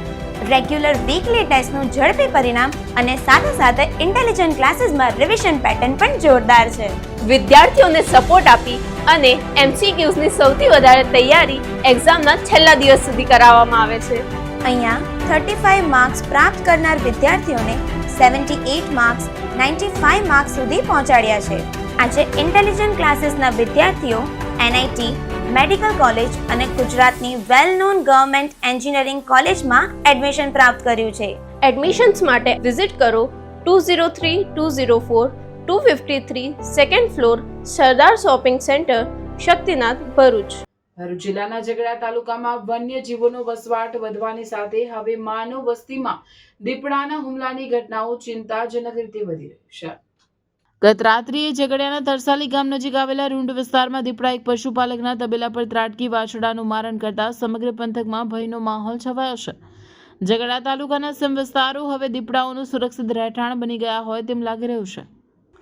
રેગ્યુલર વીકલી ટેસ્ટનું ઝડપી પરિણામ અને સાથે સાથે ઇન્ટેલિજન્ટ ક્લાસીસમાં રિવિઝન પેટર્ન પણ જોરદાર છે. વિદ્યાર્થીઓને સપોર્ટ આપી અને MCQsની સૌથી વધારે તૈયારી એક્ઝામના છેલ્લા દિવસ સુધી કરાવવામાં આવે છે. અહીંયા 35 માર્ક્સ પ્રાપ્ત કરનાર વિદ્યાર્થીઓને 78 માર્ક્સ, 95 માર્ક્સ સુધી પહોંચાડ્યા છે. આજે ઇન્ટેલિજન્ટ ક્લાસીસના વિદ્યાર્થીઓ NIT, મેડિકલ કોલેજ અને ગુજરાતની વેલ નોન ગવર્મેન્ટ એન્જિનિયરિંગ કોલેજમાં એડમિશન પ્રાપ્ત કર્યું છે. એડમિશન્સ માટે વિઝિટ કરો 203-204-253 સેકન્ડ ફ્લોર, સરદાર શોપિંગ સેન્ટર, શક્તિનાથ, ભરૂચ. ભરૂચ જિલ્લાના ઝઘડા તાલુકામાં વન્યજીવોનો વસવાટ વધવાની સાથે હવે માનવ વસ્તીમાં દીપડાના હુમલાની ઘટનાઓ ચિંતાજનક રીતે વધી રહી છે. ગત રાત્રિએ ઝઘડિયાના તરસાલી ગામ નજીક આવેલા રૂંડ વિસ્તારમાં દીપડા એક પશુપાલકના તબેલા પર ત્રાટકી વાછડાનું મારણ કરતા સમગ્ર પંથકમાં ભયનો માહોલ છવાયો છે. ઝઘડા તાલુકાના સીમ વિસ્તારો હવે દીપડાઓનું સુરક્ષિત રહેઠાણ બની ગયા હોય તેમ લાગી રહ્યું છે.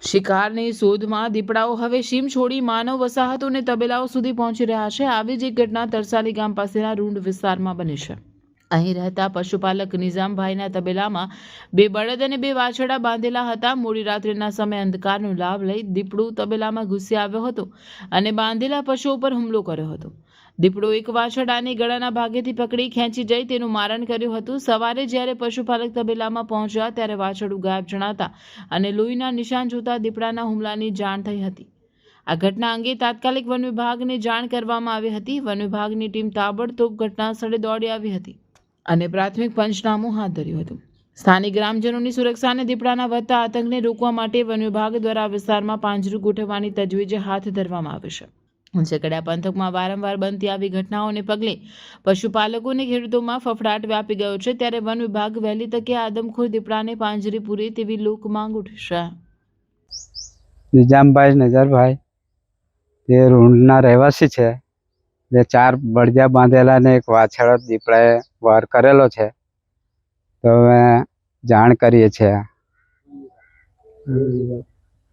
શિકારની શોધમાં દીપડાઓ હવે સીમ છોડી માનવ વસાહતો અને તબેલાઓ સુધી પહોંચી રહ્યા છે. આવી જ એક ઘટના તરસાલી ગામ પાસેના રૂંડ વિસ્તારમાં બની છે. અહીં રહેતા પશુપાલક નિઝામભાઈના તબેલામાં 2 બળદ અને 2 વાછરડા બાંધેલા હતા. મોડી રાત્રિના સમયે અંધકારનો લાભ લઈ દીપડું તબેલામાં ઘૂસી આવ્યો હતો અને બાંધેલા પશુઓ પર હુમલો કર્યો હતો. દીપડો એક વાછરડાને ગળાના ભાગેથી પકડી ખેંચી જઈ તેનું મારણ કર્યું હતું. સવારે જ્યારે પશુપાલક તબેલામાં પહોંચ્યા ત્યારે વાછરડું ગાયબ જણાતા અને લોહીના નિશાન જોતા દીપડાના હુમલાની જાણ થઈ હતી. આ ઘટના અંગે તાત્કાલિક વન વિભાગને જાણ કરવામાં આવી હતી. વન વિભાગની ટીમ તાબડતોબ ઘટના સ્થળે દોડી આવી હતી અને પ્રાથમિક પંચનામું હાથ ધર્યું હતું. સ્થાનિક ગ્રામજનોની સુરક્ષા અને દીપડાના વધતા આતંકને રોકવા માટે વન વિભાગ દ્વારા આ વિસ્તારમાં પાંજરું ગોઠવવાની તજવીજ હાથ ધરવામાં આવી છે. ઝઘડિયા પંથકમાં વારંવાર બનતી આવી ઘટનાઓને પગલે પશુપાલકો અને ખેડૂતોમાં ફફડાટ વ્યાપી ગયો છે. ત્યારે વન વિભાગ વહેલી તકે આદમખોર દીપડાને પાંજરે પૂરે તેવી લોક માંગ ઉઠી છે. નિજામભાઈ નજરભાઈ તે રૂંડના રહેવાસી છે. જે 4 બળદિયા બાંધેલા ને એક વાછરડો દીપડાએ વાર કરેલો છે. તો અમે જાણ કરીએ છીએ,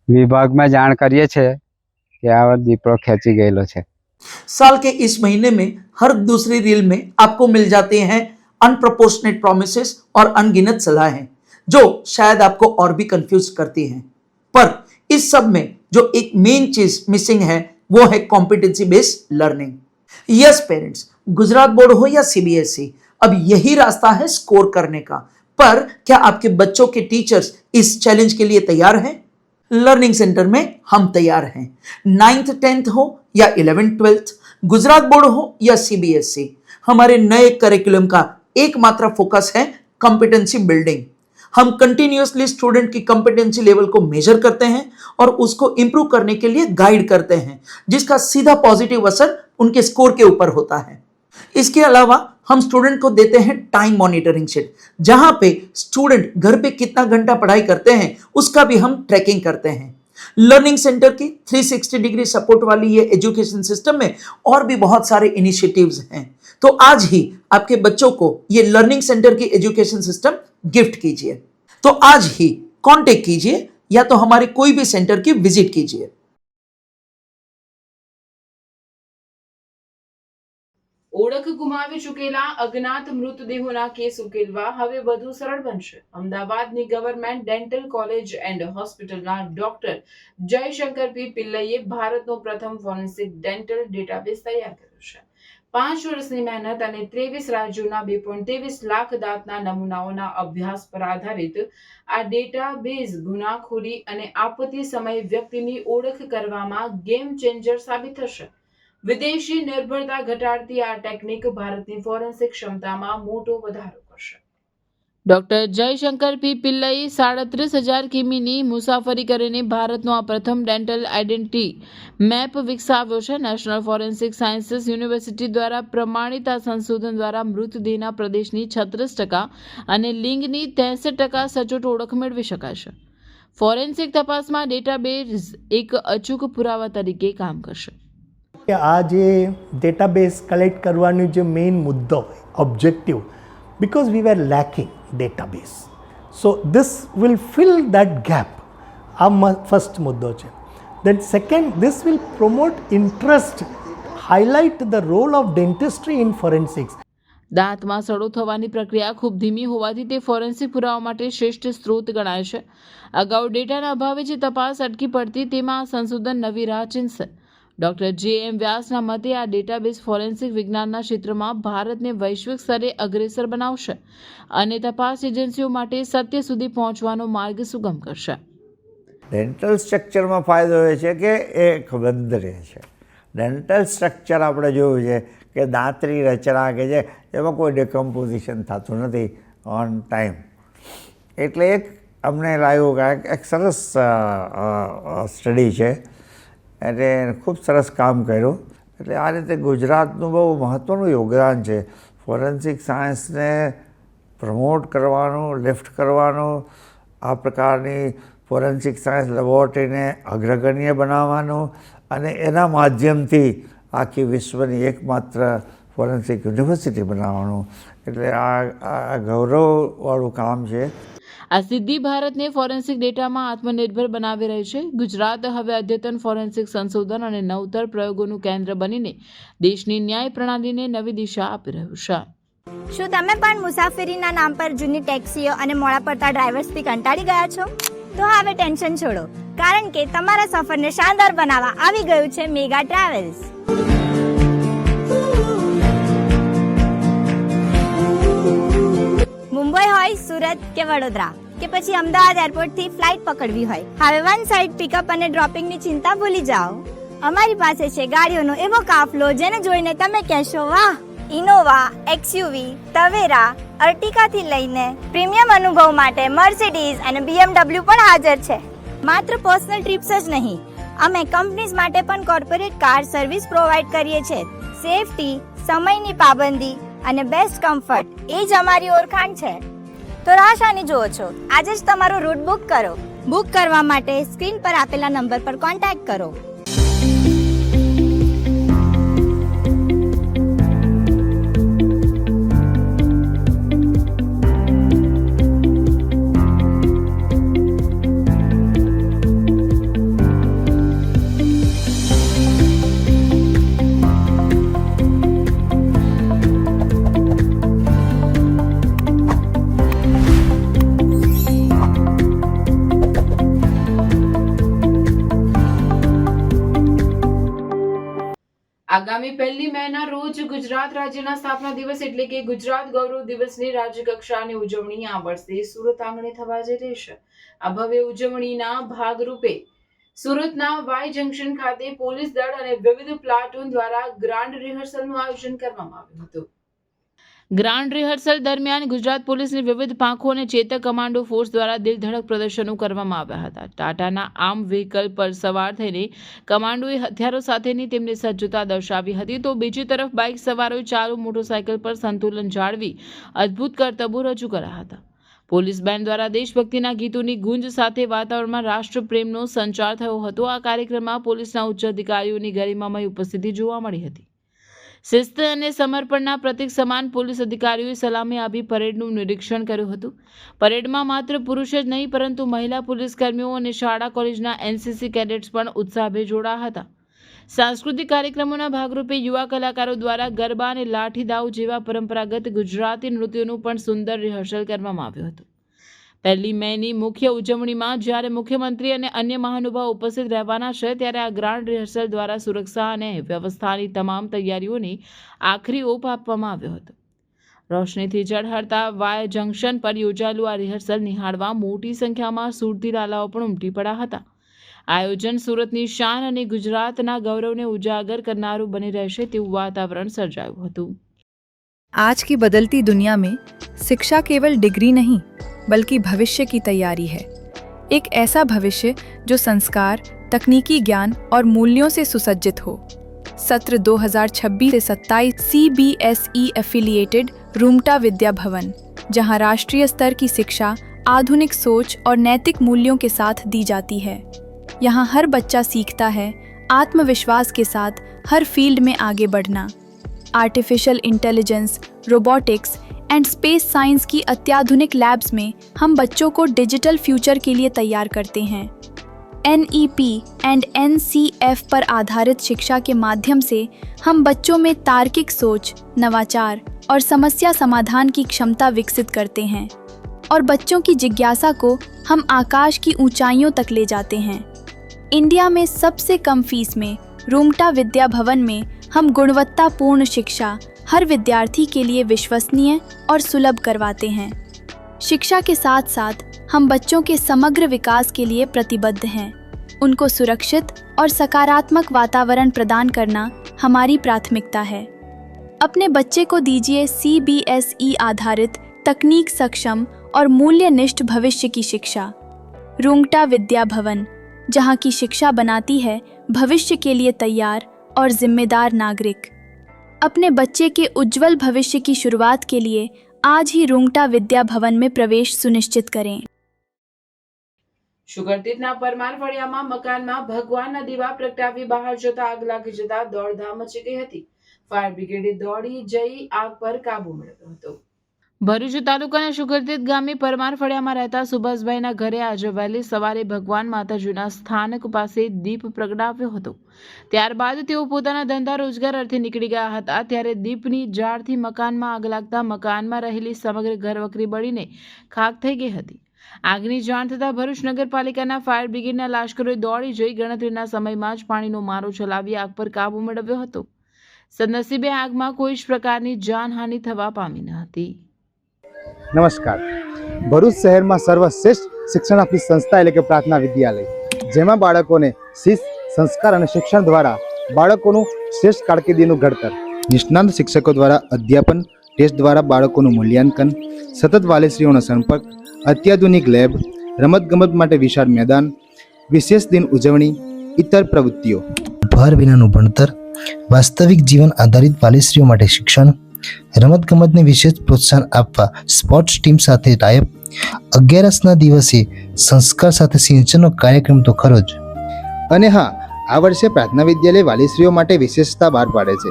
વિભાગમાં જાણ કરીએ છીએ कि આ દીપડો ખેંચી ગયેલો છે. साल के इस महीने में हर दूसरी रील में आपको मिल जाते हैं अनप्रोपोर्शनेट प्रॉमिसेस और अनगिनत सलाहें जो शायद आपको और भी कंफ्यूज करती हैं. पर इस सब में जो एक मेन चीज मिसिंग है वो है competency based learning. Yes parents, Gujarat board हो या CBSE, अब यही रास्ता है स्कोर करने का. पर क्या आपके बच्चों के टीचर्स इस चैलेंज के लिए तैयार हैं? लर्निंग सेंटर में हम तैयार हैं. 9th 10th हो या 11th 12th, गुजरात बोर्ड हो या CBSE, हमारे नए करिकुलम का एकमात्र फोकस है कॉम्पिटेंसी बिल्डिंग. हम कंटिन्यूअसली स्टूडेंट की कॉम्पिटेंसी लेवल को मेजर करते हैं और उसको इंप्रूव करने के लिए गाइड करते हैं, जिसका सीधा पॉजिटिव असर उनके स्कोर के ऊपर होता है. इसके अलावा हम स्टूडेंट को देते हैं टाइम मॉनिटरिंग शीट, जहां पे स्टूडेंट घर पे कितना घंटा पढ़ाई करते हैं उसका भी हम ट्रैकिंग करते हैं. लर्निंग सेंटर की 360 डिग्री सपोर्ट वाली ये एजुकेशन सिस्टम में और भी बहुत सारे इनिशिएटिव्स हैं. तो आज ही आपके बच्चों को ये लर्निंग सेंटर की एजुकेशन सिस्टम गिफ्ट कीजिए. तो आज ही कांटेक्ट कीजिए या तो हमारे कोई भी सेंटर की विजिट कीजिए. ઓળખ ગુમાવી ચૂકેલા અજ્ઞાત મૃતદેહોના કેસ ઉકેલવા હવે વધુ સરળ બનશે. અમદાવાદની ગવર્મેન્ટ ડેન્ટલ કોલેજ એન્ડ હોસ્પિટલના ડોક્ટર જયશંકર પી પિલ્લઈએ ભારતનો પ્રથમ ફોરેન્સિક ડેન્ટલ ડેટાબેઝ તૈયાર કર્યો છે. 5 વર્ષની મહેનત અને 23 રાજ્યોના 2.23 લાખ દાંતના નમૂનાઓના અભ્યાસ પર આધારિત આ ડેટાબેઝ ગુનાખોરી અને આપત્તિ સમયે વ્યક્તિની ઓળખ કરવામાં ગેમ ચેન્જર સાબિત થશે. વિદેશી નિર્ભરતા ઘટાડતી આ ટેકનિક ભારતની ફોરેન્સિક ક્ષમતામાં મોટો વધારો કરશે. ડોક્ટર જયશંકર પી પિલ્લઈ 37,000 કિમીની મુસાફરી કરીને ભારતનો આ પ્રથમ ડેન્ટલ આઇડેન્ટિટી મેપ વિકસાવ્યો છે. નેશનલ ફોરેન્સિક સાયન્સીસ યુનિવર્સિટી દ્વારા પ્રમાણિત આ સંશોધન દ્વારા મૃતદેહના પ્રદેશની 36% અને લિંગની 63% સચોટ ઓળખ મેળવી શકાશે. ફોરેન્સિક તપાસમાં ડેટાબેઝ એક અચૂક પુરાવા તરીકે કામ કરશે. આ જે ડેટાબેઝ કલેક્ટ કરવાનો જે મેઇન મુદ્દો હોય objective, because we were lacking database, so this will fill that gap. આ ફર્સ્ટ મુદ્દો છે. Then second, this will promote interest, highlight the role of dentistry in forensics. દાંતમાં સડો થવાની પ્રક્રિયા ખૂબ ધીમી હોવાથી તે ફોરેન્સિક પુરાવા માટે શ્રેષ્ઠ સ્ત્રોત ગણાય છે. અગાઉ ડેટાના અભાવે જે તપાસ અટકી પડતી તેમાં આ સંશોધન નવી રાહ ચીંધશે. ડોક્ટર જે.એમ. વ્યાસના મતે આ ડેટાબેઝ ફોરેન્સિક વિજ્ઞાનના ક્ષેત્રમાં ભારતને વૈશ્વિક સ્તરે અગ્રેસર બનાવશે અને તપાસ એજન્સીઓ માટે સત્ય સુધી પહોંચવાનો માર્ગ સુગમ કરશે. ડેન્ટલ સ્ટ્રક્ચરમાં ફાયદો એ છે કે એ બંધ રહે છે. ડેન્ટલ સ્ટ્રક્ચર આપણે જોયું છે કે દાંતરી રચના કે છે એમાં કોઈ ડિકમ્પોઝિશન થતું નથી ઓન ટાઈમ. એટલે એક અમને લાગ્યું કે એક સરસ સ્ટડી છે, એટલે ખૂબ સરસ કામ કર્યું. એટલે આ રીતે ગુજરાતનું બહુ મહત્ત્વનું યોગદાન છે ફોરેન્સિક સાયન્સને પ્રમોટ કરવાનું, લિફ્ટ કરવાનું, આ પ્રકારની ફોરેન્સિક સાયન્સ લેબોરેટરીને અગ્રગણ્ય બનાવવાનું અને એના માધ્યમથી આખી વિશ્વની એકમાત્ર ફોરેન્સિક યુનિવર્સિટી બનાવવાનું. એટલે આ ગૌરવવાળું કામ છે. આ સિદ્ધિ ભારતને ફોરેન્સિક ડેટામાં આત્મનિર્ભર બનાવી રહી છે. ગુજરાત હવે અદ્યતન ફોરેન્સિક સંશોધન અને નવતર પ્રયોગોનું કેન્દ્ર બનીને દેશની ન્યાય પ્રણાલીને નવી દિશા આપી રહ્યું છે. શું તમે પણ મુસાફરીના નામ પર જૂની ટેક્સીઓ અને મોડા પડતા ડ્રાઈવર્સથી કંટાળી ગયા છો? તો હવે ટેન્શન છોડો, કારણ કે તમારા સફરને શાનદાર બનાવવા આવી ગયું છે મેગા ટ્રાવેલ્સ. મુંબઈ હોય, સુરત કે વડોદરા કે પછી અમદાવાદ એરપોર્ટથી ફ્લાઇટ પકડવી હોય, હવે વન સાઇડ પિકઅપ અને ડ્રોપિંગની ચિંતા ભૂલી જાઓ. અમારી પાસે છે ગાડીઓનો એવો કાફલો જેને જોઈને તમે કહેશો વાહ. ઇનોવા, એક્સયુવી, તવેરા, અર્ટિકાથી લઈને પ્રીમિયમ અનુભવ માટે મર્સિડીઝ અને BMW પણ હાજર છે. માત્ર પર્સનલ ટ્રીપ્સ જ નહીં, અમે કંપનીઝ માટે પણ કોર્પોરેટ કાર સર્વિસ પ્રોવાઈડ કરીએ છીએ. સેફટી, સમયની પાબંદી અને બેસ્ટ કમ્ફર્ટ એ જ અમારી ઓળખાણ છે. તો રાહ શાની જુઓ છો? આજે જ તમારો રૂટ બુક કરો. બુક કરવા માટે સ્ક્રીન પર આપેલા નંબર પર કોન્ટેક્ટ કરો. આગામી 1 મેના રોજ ગુજરાત રાજ્યના સ્થાપના દિવસ એટલે કે ગુજરાત ગૌરવ દિવસની રાજ્યકક્ષાની ઉજવણી આ વર્ષે સુરત આંગણે થવા જઈ રહી છે. આ ભવ્ય ઉજવણીના ભાગરૂપે સુરતના વાય જંકશન ખાતે પોલીસ દળ અને વિવિધ પ્લાટૂન દ્વારા ગ્રાન્ડ રિહર્સલનું આયોજન કરવામાં આવ્યું હતું. ગ્રાન્ડ રિહર્સલ દરમિયાન ગુજરાત પોલીસની વિવિધ પાંખો અને ચેતક કમાન્ડો ફોર્સ દ્વારા દિલધડક પ્રદર્શનો કરવામાં આવ્યા હતા. ટાટાના આર્મ વ્હીકલ પર સવાર થઈને કમાન્ડોએ હથિયારો સાથેની તેમની સજ્જતા દર્શાવી હતી, તો બીજી તરફ બાઇક સવારોએ ચાલુ મોટરસાયકલ પર સંતુલન જાળવી અદ્ભુત કરતબો રજૂ કર્યા હતા. પોલીસ બેન્ડ દ્વારા દેશભક્તિના ગીતોની ગુંજ સાથે વાતાવરણમાં રાષ્ટ્રપ્રેમનો સંચાર થયો હતો. આ કાર્યક્રમમાં પોલીસના ઉચ્ચ અધિકારીઓની ગરિમામય ઉપસ્થિતિ જોવા મળી હતી. શિસ્ત અને સમર્પણના પ્રતીક સમાન પોલીસ અધિકારીઓએ સલામી આપી પરેડનું નિરીક્ષણ કર્યું હતું. પરેડમાં માત્ર પુરુષ જ નહીં પરંતુ મહિલા પોલીસકર્મીઓ અને શાળા કોલેજના NCC કેડેટ્સ પણ ઉત્સાહભેર જોડાયા હતા. સાંસ્કૃતિક કાર્યક્રમોના ભાગરૂપે યુવા કલાકારો દ્વારા ગરબા અને લાઠી દાવ જેવા પરંપરાગત ગુજરાતી નૃત્યોનું પણ સુંદર રિહર્સલ કરવામાં આવ્યું હતું. 1 મેની મુખ્ય ઉજવણીમાં જ્યારે મુખ્યમંત્રી અને અન્ય મહાનુભાવો ઉપસ્થિત રહેવાના છે, ત્યારે આ ગ્રાન્ડ રિહર્સલ દ્વારા સુરક્ષા અને વ્યવસ્થાની તમામ તૈયારીઓને આખરી ઓપ આપવામાં આવ્યો હતો. રોશનીથી ઝળહળતા વાય જંકશન પર યોજાયેલું આ રિહર્સલ નિહાળવા મોટી સંખ્યામાં સુરતી લાલાઓ પણ ઉમટી પડ્યા હતા. આયોજન સુરતની શાન અને ગુજરાતના ગૌરવને ઉજાગર કરનારું બની રહેશે તેવું વાતાવરણ સર્જાયું હતું. आज की बदलती दुनिया में शिक्षा केवल डिग्री नहीं बल्कि भविष्य की तैयारी है. एक ऐसा भविष्य जो संस्कार, तकनीकी ज्ञान और मूल्यों से सुसज्जित हो. सत्र 2026 से 27 CBSE एफिलिएटेड रूमटा विद्या भवन, जहां राष्ट्रीय स्तर की शिक्षा आधुनिक सोच और नैतिक मूल्यों के साथ दी जाती है. यहाँ हर बच्चा सीखता है आत्मविश्वास के साथ हर फील्ड में आगे बढ़ना. Artificial intelligence, robotics and space science की अत्याधुनिक लैब्स में हम बच्चों को डिजिटल फ्यूचर के लिए तैयार करते हैं. NEP एंड NCF पर आधारित शिक्षा के माध्यम से हम बच्चों में तार्किक सोच, नवाचार और समस्या समाधान की क्षमता विकसित करते हैं और बच्चों की जिज्ञासा को हम आकाश की ऊंचाइयों तक ले जाते हैं. इंडिया में सबसे कम फीस में रूमटा विद्या भवन में हम गुणवत्तापूर्ण शिक्षा हर विद्यार्थी के लिए विश्वसनीय और सुलभ करवाते हैं. शिक्षा के साथ साथ हम बच्चों के समग्र विकास के लिए प्रतिबद्ध हैं. उनको सुरक्षित और सकारात्मक वातावरण प्रदान करना हमारी प्राथमिकता है. अपने बच्चे को दीजिए CBSE आधारित तकनीक सक्षम और मूल्यनिष्ठ भविष्य की शिक्षा. रूमटा विद्या भवन, जहाँ की शिक्षा बनाती है भविष्य के लिए तैयार और जिम्मेदार नागरिक. अपने बच्चे के उज्जवल भविष्य की शुरुआत के लिए आज ही रूमटा विद्या भवन में प्रवेश सुनिश्चित करें. સુગરતીતના પરમાર ફળિયામાં મકાનમાં ભગવાનના દીવા પ્રગટાવી બહાર જતા આગ લાગી જતા દોડધામ મચી ગઈ હતી. ફાયર બ્રિગેડે દોડી જઈ આગ પર કાબુ મેળવ્યો હતો. ભરૂચ તાલુકાના સુગરતીત ગામે પરમાર ફળિયામાં રહેતા સુભાષભાઈના ઘરે આજે વહેલી સવારે ભગવાન માતાજીના સ્થાનક પાસે દીપ પ્રગટાવ્યો હતો. ત્યારબાદ તેઓ પોતાના ધંધા રોજગાર અર્થે નીકળી ગયા હતા. ત્યારે દીપની જાળથી મકાનમાં આગ લાગતા મકાનમાં રહેલી સમગ્ર ઘરવખરી બળીને ખાખ થઈ ગઈ હતી. આગની જાણ થતાં ભરૂચ નગરપાલિકાના ફાયર બ્રિગેડના લાશ્કરોએ દોડી જઈ ગણતરીના સમયમાં જ પાણીનો મારો ચલાવી આગ પર કાબુ મેળવ્યો હતો. સદનસીબે આગમાં કોઈ જ પ્રકારની જાનહાનિ થવા પામી ન હતી. નમસ્કાર. ભરૂચ શહેરમાં સર્વશ્રેષ્ઠ શિક્ષણ આપતી સંસ્થા એટલે કે પ્રાર્થના વિદ્યાલય, જેમાં બાળકોને શિસ્ત, સંસ્કાર અને શિક્ષણ દ્વારા બાળકોનું શ્રેષ્ઠ કારકિર્દીનું ઘડતર, નિષ્ણાત શિક્ષકો દ્વારા અધ્યાપન, ટેસ્ટ દ્વારા બાળકોનું મૂલ્યાંકન, સતત વાલીશ્રીઓનો સંપર્ક, અત્યાધુનિક લેબ, રમતગમત માટે વિશાળ મેદાન, વિશેષ દિન ઉજવણી, ઇતર પ્રવૃત્તિઓ, ભાર વિનાનું ભણતર, વાસ્તવિક જીવન આધારિત વાલીશ્રીઓ માટે શિક્ષણ, રમતગમતને વિશેષ પ્રોત્સાહન આપવા સ્પોર્ટ્સ ટીમ સાથે ટાઈઅપ, 11ના દિવસે સંસ્કાર સાથે સિંચનનો કાર્યક્રમ તો ખરો જ. અને હા, આ વર્ષે પ્રાર્થના વિદ્યાલય વાલીશ્રીઓ માટે વિશેષતા બહાર પાડે છે.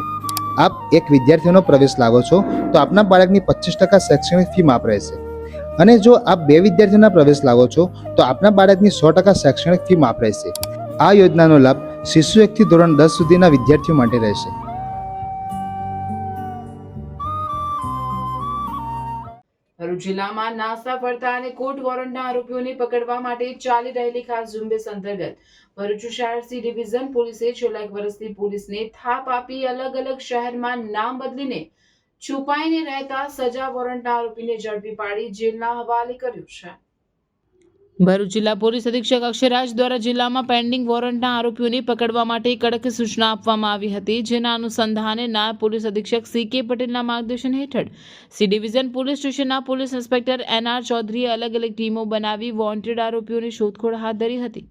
આપ એક વિદ્યાર્થીનો પ્રવેશ લાવો છો તો આપના બાળકની 25% શૈક્ષણિક ફી માફ રહેશે, અને જો આપ 2 વિદ્યાર્થીઓના પ્રવેશ લાવો છો તો આપના બાળકની 100% શૈક્ષણિક ફી માફ રહેશે. આ યોજનાનો લાભ શિશુ 1 થી ધોરણ 10 સુધીના વિદ્યાર્થીઓ માટે રહેશે. ભરૂચ જિલ્લામાં નાસ્તા ફરતા અને કોર્ટ વોરંટના આરોપીઓને પકડવા માટે ચાલી રહેલી ખાસ ઝુંબેશ અંતર્ગત ભરૂચ શહેર સી ડિવિઝન પોલીસે છેલ્લા 1 વર્ષથી પોલીસને થાપ આપી અલગ અલગ શહેરમાં નામ બદલીને છુપાઈને રહેતા સજા વોરંટના આરોપીને ઝડપી પાડી જેલના હવાલે કર્યો છે. ભરૂચ જિલ્લા પોલીસ અધિક્ષક અક્ષયરાજ દ્વારા જિલ્લામાં પેન્ડિંગ વોરંટના આરોપીઓને પકડવા માટે કડક સૂચના આપવામાં આવી હતી, જેના અનુસંધાને નાયબ પોલીસ અધિક્ષક CK પટેલના માર્ગદર્શન હેઠળ સી ડિવિઝન પોલીસ સ્ટેશનના પોલીસ ઇન્સ્પેક્ટર NR ચૌધરીએ અલગ અલગ ટીમો બનાવી વોન્ટેડ આરોપીઓની શોધખોળ હાથ ધરી હતી.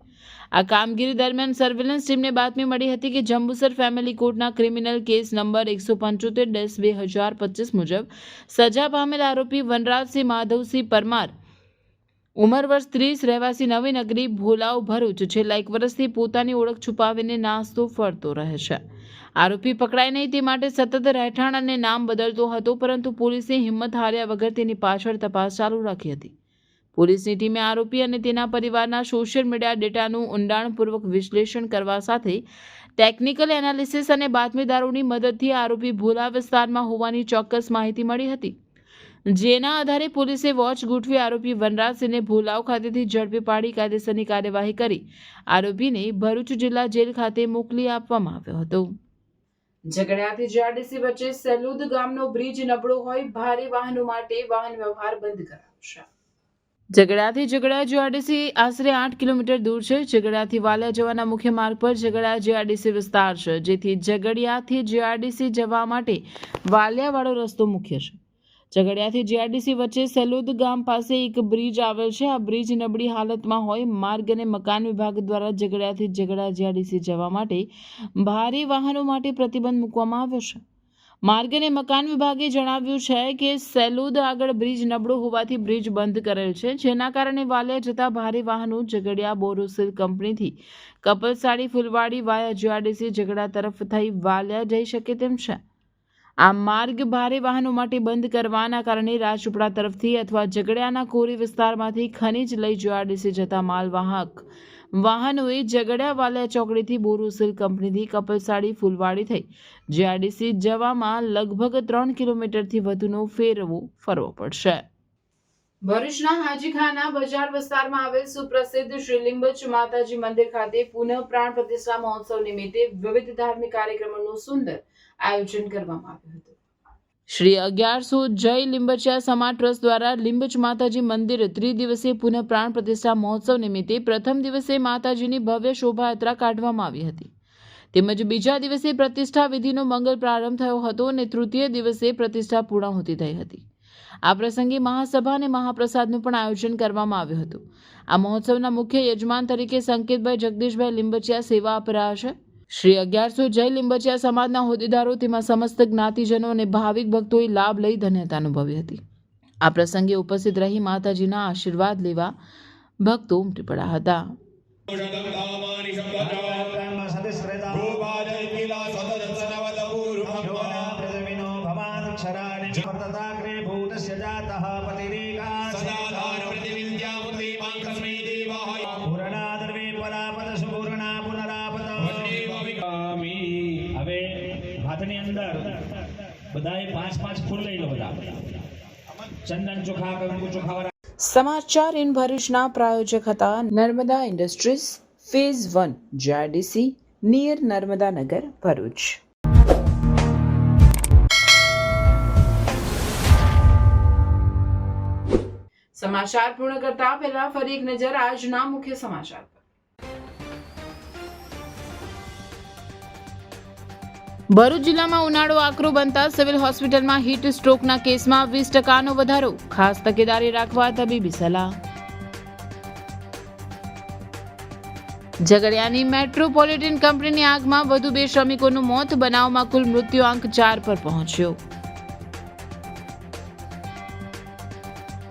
આ કામગીરી દરમિયાન સર્વેલન્સ ટીમને બાતમી મળી હતી કે જંબુસર ફેમિલી કોર્ટના ક્રિમિનલ કેસ નંબર 175/2025 મુજબ સજા પામેલ આરોપી વનરાજસિંહ માધવસિંહ પરમાર, ઉંમર વર્ષ 30, રહેવાસી નવીનગરી, ભોલાવ, ભરૂચ, છેલ્લા 1 વર્ષથી પોતાની ઓળખ છુપાવીને નાસ્તો ફરતો રહે છે. આરોપી પકડાય નહીં તે માટે સતત રહેઠાણ અને નામ બદલતો હતો, પરંતુ પોલીસે હિંમત હાર્યા વગર તેની પાછળ તપાસ ચાલુ રાખી હતી. પોલીસની ટીમે આરોપી અને તેના પરિવારના સોશિયલ મીડિયા ડેટાનું ઊંડાણપૂર્વક વિશ્લેષણ કરવા સાથે ટેકનિકલ એનાલિસિસ અને બાતમીદારોની મદદથી આરોપી ભોલા વિસ્તારમાં હોવાની ચોક્કસ માહિતી મળી હતી, જેના આધારે પોલીસે વોચ ગોઠવી આરોપી વનરાજસિંહને ભોલાવ ખાતેથી ઝડપી પાડી કાયદેસરની કાર્યવાહી કરી આરોપીને ભરૂચ જિલ્લા જેલ ખાતે મોકલી આપવામાં આવ્યો હતો. ઝઘડિયાથી જીઆરડીસી વચ્ચે સેલુદ ગામનો બ્રિજ નબળો હોય ભારે વાહનો માટે વાહન વ્યવહાર બંધ કરાવશે. ઝઘડિયાથી ઝઘડિયા જીઆરડીસી આશરે 8 કિલોમીટર દૂર છે. ઝઘડિયાથી વાલિયા જવાના મુખ્ય માર્ગ પર ઝઘડિયા જીઆરડીસી વિસ્તાર છે, જેથી ઝઘડિયાથી જીઆરડીસી જવા માટે વાલિયાવાળો રસ્તો મુખ્ય છે. ઝઘડિયાથી જીઆરડીસી વચ્ચે સેલુદ ગામ પાસે એક બ્રિજ આવેલ છે. આ બ્રિજ નબળી હાલતમાં હોય માર્ગ અને મકાન વિભાગ દ્વારા ઝઘડિયાથી ઝઘડિયા જીઆરડીસી જવા માટે ભારે વાહનો માટે પ્રતિબંધ મૂકવામાં આવ્યો છે. માર્ગ અને મકાન વિભાગે જણાવ્યું છે કે સેલુદ આગળ બ્રિજ નબળો હોવાથી બ્રિજ બંધ કરેલ છે, જેના કારણે વાલિયા જતા ભારે વાહનો ઝઘડિયા બોરોસિલ કંપનીથી કપલસાડી ફુલવાડી વાયા જીઆરડીસી ઝઘડિયા તરફ થઈ વાલિયા જઈ શકે તેમ છે. આ માર્ગ ભારે વાહનો માટે બંધ કરવાના કારણે રાજપીપળા તરફથી અથવા ઝઘડિયાના કોરી વિસ્તારમાંથી ખનીજ લઈ જીઆરડીસી જતા માલવાહક વાહનોએ ઝઘડિયા વાલિયા ચોકડીથી બોરોસિલ કંપનીથી કપલસાડી ફુલવાડી થઈ જીઆરડીસી જવામાં લગભગ 3 કિલોમીટરથી વધુનો ફેરવો ફરવો પડશે. ભરૂચના હાજીખાના બજાર વિસ્તારમાં આવેલ સુપ્રસિદ્ધ શ્રી લીંબચ માતાજી મંદિર ખાતે પુનઃ પ્રાણ પ્રતિષ્ઠા મહોત્સવ નિમિત્તે વિવિધ ધાર્મિક કાર્યક્રમોનું સુંદર આયોજન કરવામાં આવ્યું હતું. શ્રી 1100 જય લીંબચિયા સમાજ ટ્રસ્ટ દ્વારા લીંબચ માતાજી મંદિર ત્રિદિવસીય પુનઃ પ્રાણ પ્રતિષ્ઠા મહોત્સવ નિમિત્તે પ્રથમ દિવસે માતાજીની ભવ્ય શોભાયાત્રા કાઢવામાં આવી હતી, તેમજ બીજા દિવસે પ્રતિષ્ઠા વિધિનો મંગલ પ્રારંભ થયો હતો અને તૃતીય દિવસે પ્રતિષ્ઠા પૂર્ણાહુતિ થઈ હતી. આ પ્રસંગે મહાસભા અને મહાપ્રસાદનું પણ આયોજન કરવામાં આવ્યું હતું. આ મહોત્સવના મુખ્ય યજમાન તરીકે સંકેતભાઈ જગદીશભાઈ લીંબચિયા સેવા આપી રહ્યા છે. શ્રી 1100 જય લીંબચિયા સમાજના હોદ્દેદારો તેમાં સમસ્ત જ્ઞાતિજનો અને ભાવિક ભક્તોએ લાભ લઈ ધન્યતા અનુભવી હતી. આ પ્રસંગે ઉપસ્થિત રહી માતાજીના આશીર્વાદ લેવા ભક્તો ઉમટી પડ્યા હતા. હાથની અંદર બધાએ 5-5 ફૂલ લઈ લો. બધા ચંદન ચોખા, કંકુ ચોખા. સમાચાર ઇન ભરૂચના પ્રાયોજક હતા Narmada industries phase 1 GRDC near Narmada Nagar Bharuch. સમાચાર પૂર્ણ કરતા પહેલા ફરી એક નજર આજના મુખ્ય સમાચાર પર. ભરૂચ જિલ્લામાં ઉનાળો આકરો બનતા સિવિલ હોસ્પિટલમાં હીટ સ્ટ્રોકના કેસમાં 20% વધારો, ખાસ તકેદારી રાખવા તબીબી સલાહ. ઝઘડિયાની મેટ્રોપોલિટન કંપનીની આગમાં વધુ 2 શ્રમિકોનું મોત, બનાવમાં કુલ મૃત્યુઆંક 4 પર પહોંચ્યો.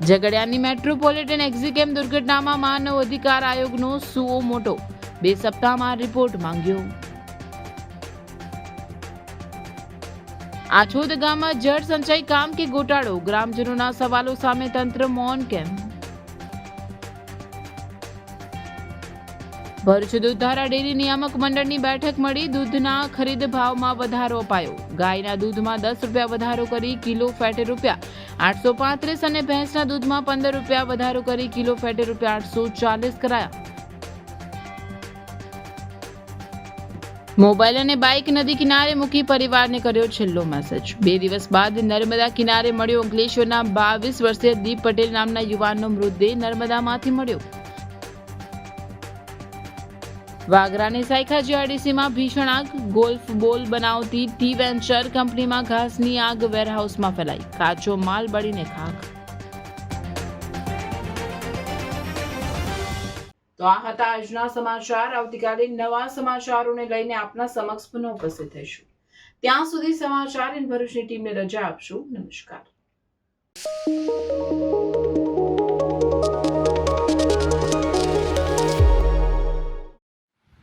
ઝઘડિયાની મેટ્રોપોલિટન એક્ઝિકેમ દુર્ઘટનામાં માનવ અધિકાર આયોગનો સુઓ મોટો, 2 સપ્તાહમાં રિપોર્ટ માંગ્યો. આછોદ ગામમાં જળ સંચય કામ કે ગોટાળો, ગ્રામજનોના સવાલો સામે તંત્ર મૌન કેમ? ભરૂચ દૂધધારા ડેરી નિયામક મંડળની બેઠક મળી, દૂધના ખરીદ ભાવમાં વધારો અપાયો. ગાયના દૂધમાં 10 રૂપિયા વધારો કરી કિલો ફેટે ₹835 અને ભેંસના દૂધમાં 15 રૂપિયા વધારો કરી કિલો ફેટે ₹840 કરાયા. મોબાઈલ અને બાઇક નદી કિનારે મૂકી પરિવારને કર્યો છેલ્લો મેસેજ. 2 દિવસ બાદ નર્મદા કિનારે મળ્યો અંકલેશ્વરના 22 વર્ષીય દીપ પટેલ નામના યુવાનનો મૃતદેહ નર્મદામાંથી મળ્યો. વાગરાની સાયખા જીઆરડીસીમાં ભીષણ આગ, ગોલ્ફ બોલ બનાવતી ટી વેન્ચર કંપનીમાં ઘાસની આગ વેરહાઉસમાં ફેલાઈ, કાચો માલ બળીને ખાખ. તો આ હતા આજના સમાચાર. આવતીકાલે નવા સમાચારોને લઈને આપના સમક્ષ પુનઃ ઉપસ્થિત થઈશું. ત્યાં સુધી સમાચાર ઇન ભરૂચની ટીમને રજા આપશું. નમસ્કાર.